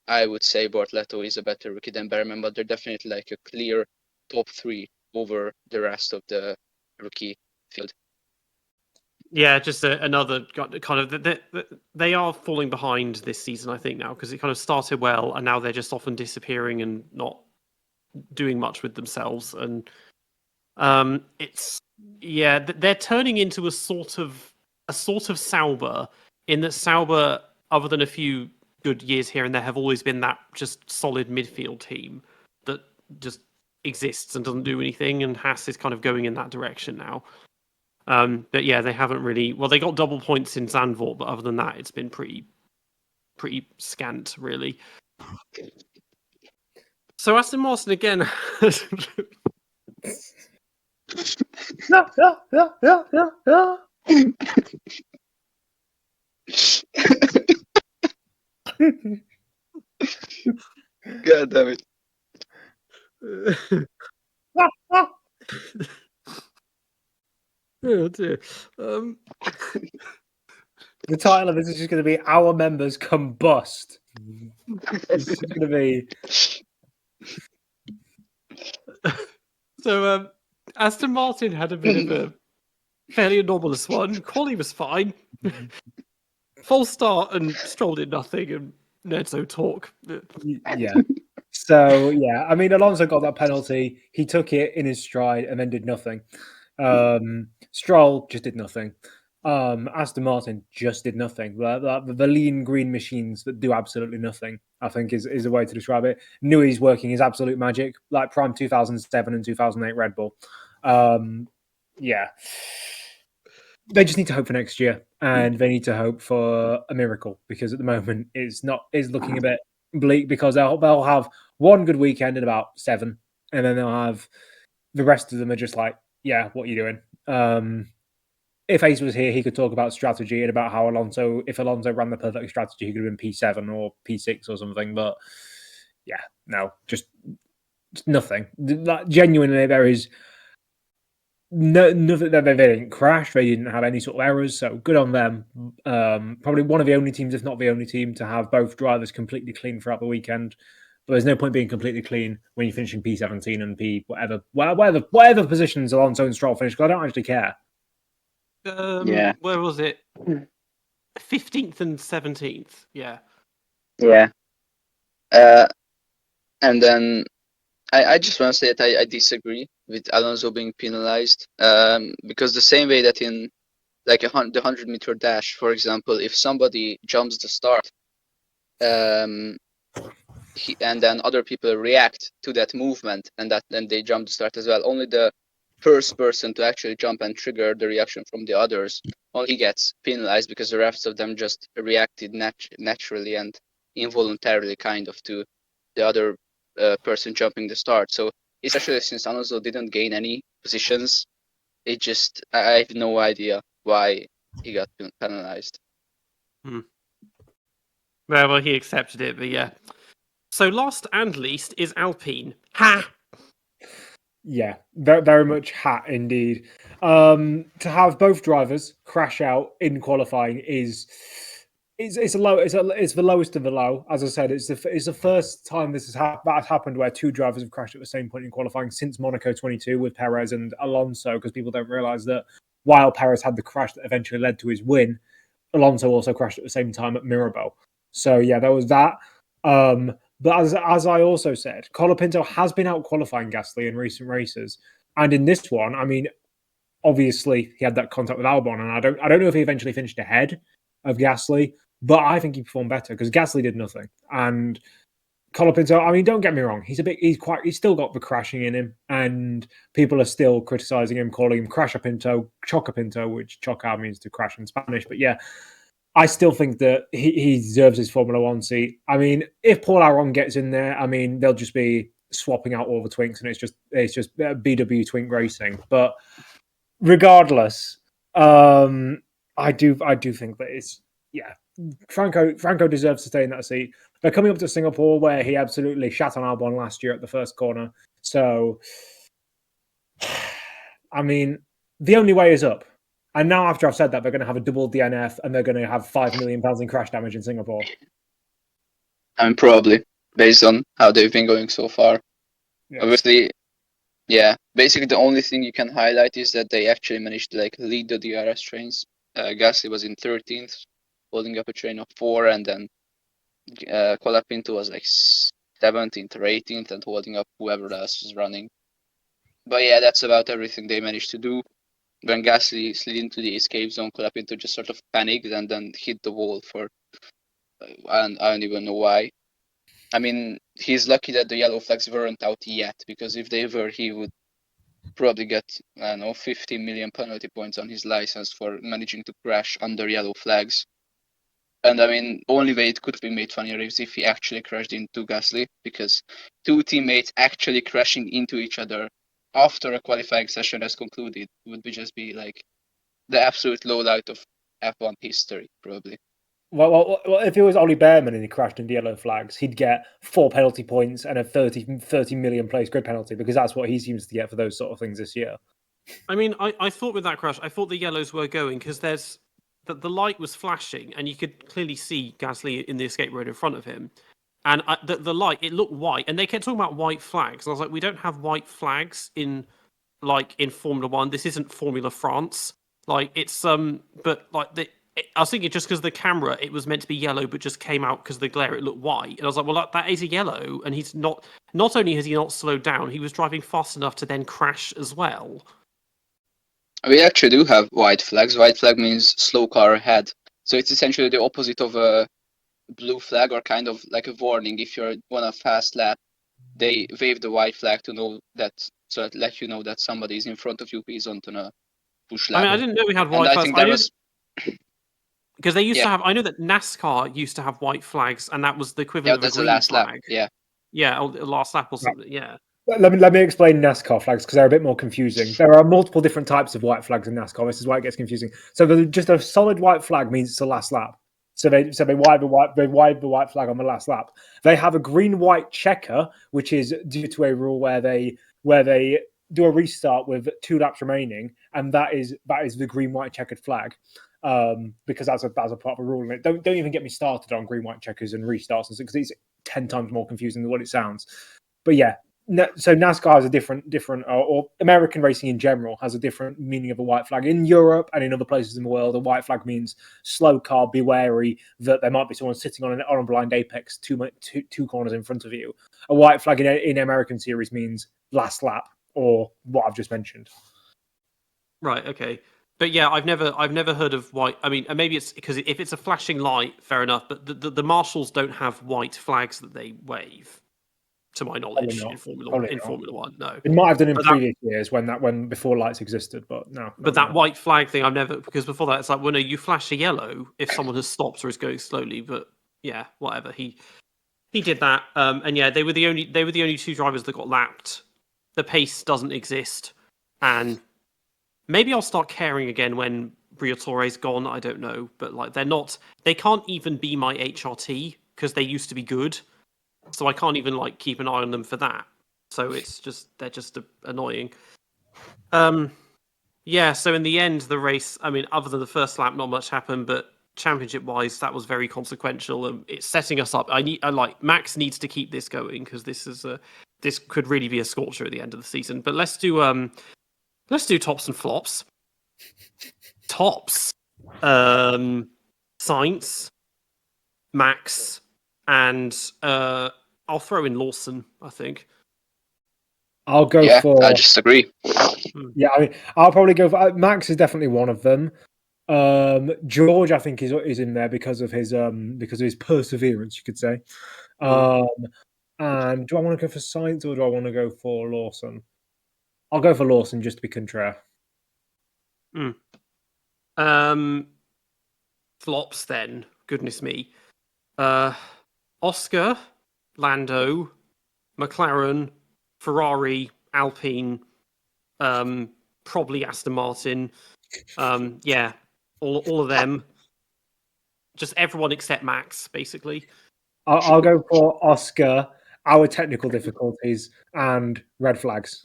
I would say Bortoletto is a better rookie than Behrman, but they're definitely like a clear top 3 over the rest of the rookie field. yeah, just another kind of they are falling behind this season, I think, now, because it kind of started well and now they're just often disappearing and not doing much with themselves. And they're turning into a sort of Sauber, in that Sauber, other than a few good years here and there, have always been that just solid midfield team that just exists and doesn't do anything, and Haas is kind of going in that direction now. But yeah, they haven't really. Well, they got double points in Zandvoort, but other than that, it's been pretty scant, really. So Aston Martin again. God damn it. Oh dear. The title of this is just going to be "Our Members Combust." It's just going to be. So Aston Martin had a bit of a fairly anomalous one. Quali was fine. False start and Stroll did nothing, and Nedzo talk. Yeah. So yeah, I mean, Alonso got that penalty. He took it in his stride and then did nothing. Stroll just did nothing. Aston Martin just did nothing. The lean green machines that do absolutely nothing, I think, is a way to describe it. Nui's working his absolute magic, like prime 2007 and 2008 Red Bull. Yeah. They just need to hope for next year, and they need to hope for a miracle, because at the moment it's looking a bit bleak, because they'll have one good weekend in about 7, and then they'll have the rest of them are just like, yeah, what are you doing? If Ace was here, he could talk about strategy and about how if Alonso ran the perfect strategy, he could have been P7 or P6 or something. But yeah, no, just nothing. Genuinely, there is nothing. They didn't crash. They didn't have any sort of errors. So good on them. Probably one of the only teams, if not the only team, to have both drivers completely clean throughout the weekend. But there's no point being completely clean when you're finishing P17 and P whatever positions Alonso and Stroll finish. Because I don't actually care. Yeah. Where was it? 15th and 17th. Yeah. Yeah. And then I just want to say that I disagree with Alonso being penalized. Because the same way that in like the 100-meter dash, for example, if somebody jumps the start, and then other people react to that movement, and then they jump the start as well. Only the first person to actually jump and trigger the reaction from the others, only he gets penalized, because the rest of them just reacted naturally and involuntarily, kind of, to the other person jumping the start. So especially since Alonso didn't gain any positions, I have no idea why he got penalized. Well, he accepted it, but yeah. So last and least is Alpine. Ha! Yeah, very much hat indeed. To have both drivers crash out in qualifying is it's the lowest of the low. As I said, it's the first time this has happened where two drivers have crashed at the same point in qualifying since Monaco 22 with Perez and Alonso, because people don't realize that while Perez had the crash that eventually led to his win, Alonso also crashed at the same time at Mirabel. So yeah, there was that. But as I also said, Colapinto has been out qualifying Gasly in recent races, and in this one, I mean, obviously he had that contact with Albon, and I don't know if he eventually finished ahead of Gasly, but I think he performed better because Gasly did nothing. And Colapinto, I mean, don't get me wrong, he's still got the crashing in him, and people are still criticizing him, calling him Crashapinto, Chocapinto, which Choca means to crash in Spanish. But yeah, I still think that he deserves his Formula One seat. I mean, if Paul Aron gets in there, I mean, they'll just be swapping out all the twinks, and it's just BW twink racing. But regardless, I do think that Franco deserves to stay in that seat. They're coming up to Singapore, where he absolutely shat on Albon last year at the first corner. So, I mean, the only way is up. And now, after I've said that, they're going to have a double DNF, and they're going to have £5 million in crash damage in Singapore. I mean, probably, based on how they've been going so far. Yes. Obviously, yeah. Basically, the only thing you can highlight is that they actually managed to lead the DRS trains. Gasly was in 13th, holding up a train of 4, and then Colapinto was 17th or 18th and holding up whoever else was running. But yeah, that's about everything they managed to do. When Gasly slid into the escape zone, Colapinto just sort of panicked and then hit the wall for... I don't even know why. I mean, he's lucky that the yellow flags weren't out yet, because if they were, he would probably get, 50 million penalty points on his license for managing to crash under yellow flags. And I mean, only way it could be made funnier is if he actually crashed into Gasly, because two teammates actually crashing into each other after a qualifying session has concluded would just be the absolute lowlight of F1 history, probably. Well, if it was Ollie Behrman and he crashed into yellow flags, he'd get 4 penalty points and a 30 million place grid penalty, because that's what he seems to get for those sort of things this year. I mean, I thought with that crash, I thought the yellows were going because there's the light was flashing and you could clearly see Gasly in the escape road in front of him. And the light, it looked white. And they kept talking about white flags. I was like, we don't have white flags in Formula One. This isn't Formula France. Like, it's, but like, I was thinking just because the camera, it was meant to be yellow, but just came out because of the glare, it looked white. And I was like, well, that is a yellow. And he's not only has he not slowed down, he was driving fast enough to then crash as well. We actually do have white flags. White flag means slow car ahead. So it's essentially the opposite of a blue flag, or kind of like a warning. If you're on a fast lap, they wave the white flag to know that, so that let you know that somebody is in front of you who is on a push lap. I mean, I didn't know we had white flags. Because they used to have. I know that NASCAR used to have white flags, and that was the equivalent of a green last flag. lap. Yeah. Yeah, or the last lap or something. Yeah. Let me explain NASCAR flags because they're a bit more confusing. There are multiple different types of white flags in NASCAR. This is why it gets confusing. So just a solid white flag means it's the last lap. So they wave the white flag on the last lap. They have a green-white checker, which is due to a rule where they do a restart with 2 laps remaining, and that is the green-white checkered flag. Because that's a part of a rule. And don't even get me started on green-white checkers and restarts, because it's 10 times more confusing than what it sounds. But yeah. So NASCAR has a different, or American racing in general has a different meaning of a white flag. In Europe and in other places in the world, a white flag means slow car, be wary that there might be someone sitting on a blind apex two corners in front of you. A white flag in American series means last lap, or what I've just mentioned. Right. Okay. But yeah, I've never heard of white. I mean, maybe it's because if it's a flashing light, fair enough. But the marshals don't have white flags that they wave. To my knowledge, in Formula One, no. It might have done in previous years when before lights existed, but no. But that white flag thing, I've never, because before that, it's like, well, no, you flash a yellow if someone has stopped or is going slowly. But yeah, whatever. He did that, and yeah, they were the only 2 drivers that got lapped. The pace doesn't exist, and maybe I'll start caring again when Briatore's gone. I don't know, but like they can't even be my HRT because they used to be good. So I can't even keep an eye on them for that. So they're just annoying. Yeah. So in the end, the race. I mean, other than the first lap, not much happened. But championship-wise, that was very consequential. It's setting us up. Max needs to keep this going because this could really be a scorcher at the end of the season. But let's do tops and flops. Tops. Sainz, Max. And I'll throw in Lawson, I think. I'll go for. I just agree. Yeah, I mean, I'll probably go for Max. Is definitely one of them. George, I think, is in there because of his perseverance, you could say. And do I want to go for Sainz or do I want to go for Lawson? I'll go for Lawson just to be contraire. Flops then. Goodness me. Oscar, Lando, McLaren, Ferrari, Alpine, probably Aston Martin. Yeah, all of them. Just everyone except Max, basically. I'll go for Oscar, our technical difficulties, and red flags.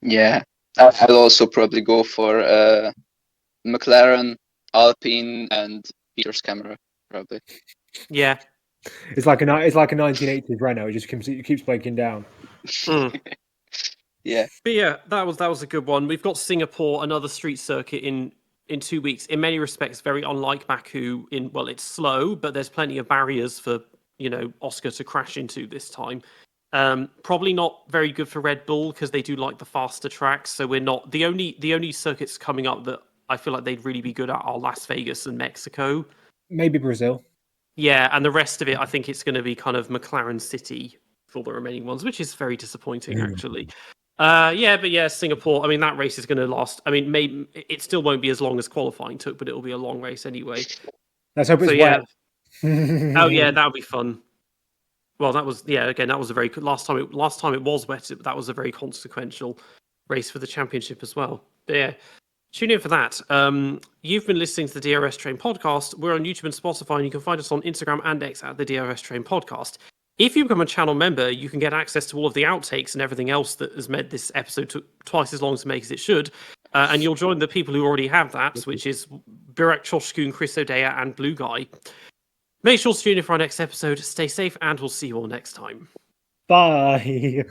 Yeah, I'll also probably go for McLaren, Alpine, and Peter's camera, probably. Yeah. It's like a 1980s Renault. It just keeps breaking down. Yeah. But yeah, that was a good one. We've got Singapore, another street circuit in 2 weeks. In many respects, very unlike Baku. It's slow, but there's plenty of barriers for Oscar to crash into this time. Probably not very good for Red Bull because they do like the faster tracks. So we're not the only circuits coming up that I feel like they'd really be good at are Las Vegas and Mexico. Maybe Brazil. Yeah, and the rest of it, I think it's going to be kind of McLaren City for the remaining ones, which is very disappointing, actually. Singapore. I mean, that race is going to last. I mean, maybe it still won't be as long as qualifying took, but it'll be a long race anyway. Let's hope it's wet. Oh yeah, that'll be fun. Well, that was a very good last time it was wet. That was a very consequential race for the championship as well. But yeah. Tune in for that. You've been listening to the DRS Train podcast. We're on YouTube and Spotify, and you can find us on Instagram and X at the DRS Train podcast. If you become a channel member, you can get access to all of the outtakes and everything else that has made this episode took twice as long to make as it should. And you'll join the people who already have that, which is Burak Choshkun, Chris O'Dea, and Blue Guy. Make sure to tune in for our next episode. Stay safe, and we'll see you all next time. Bye.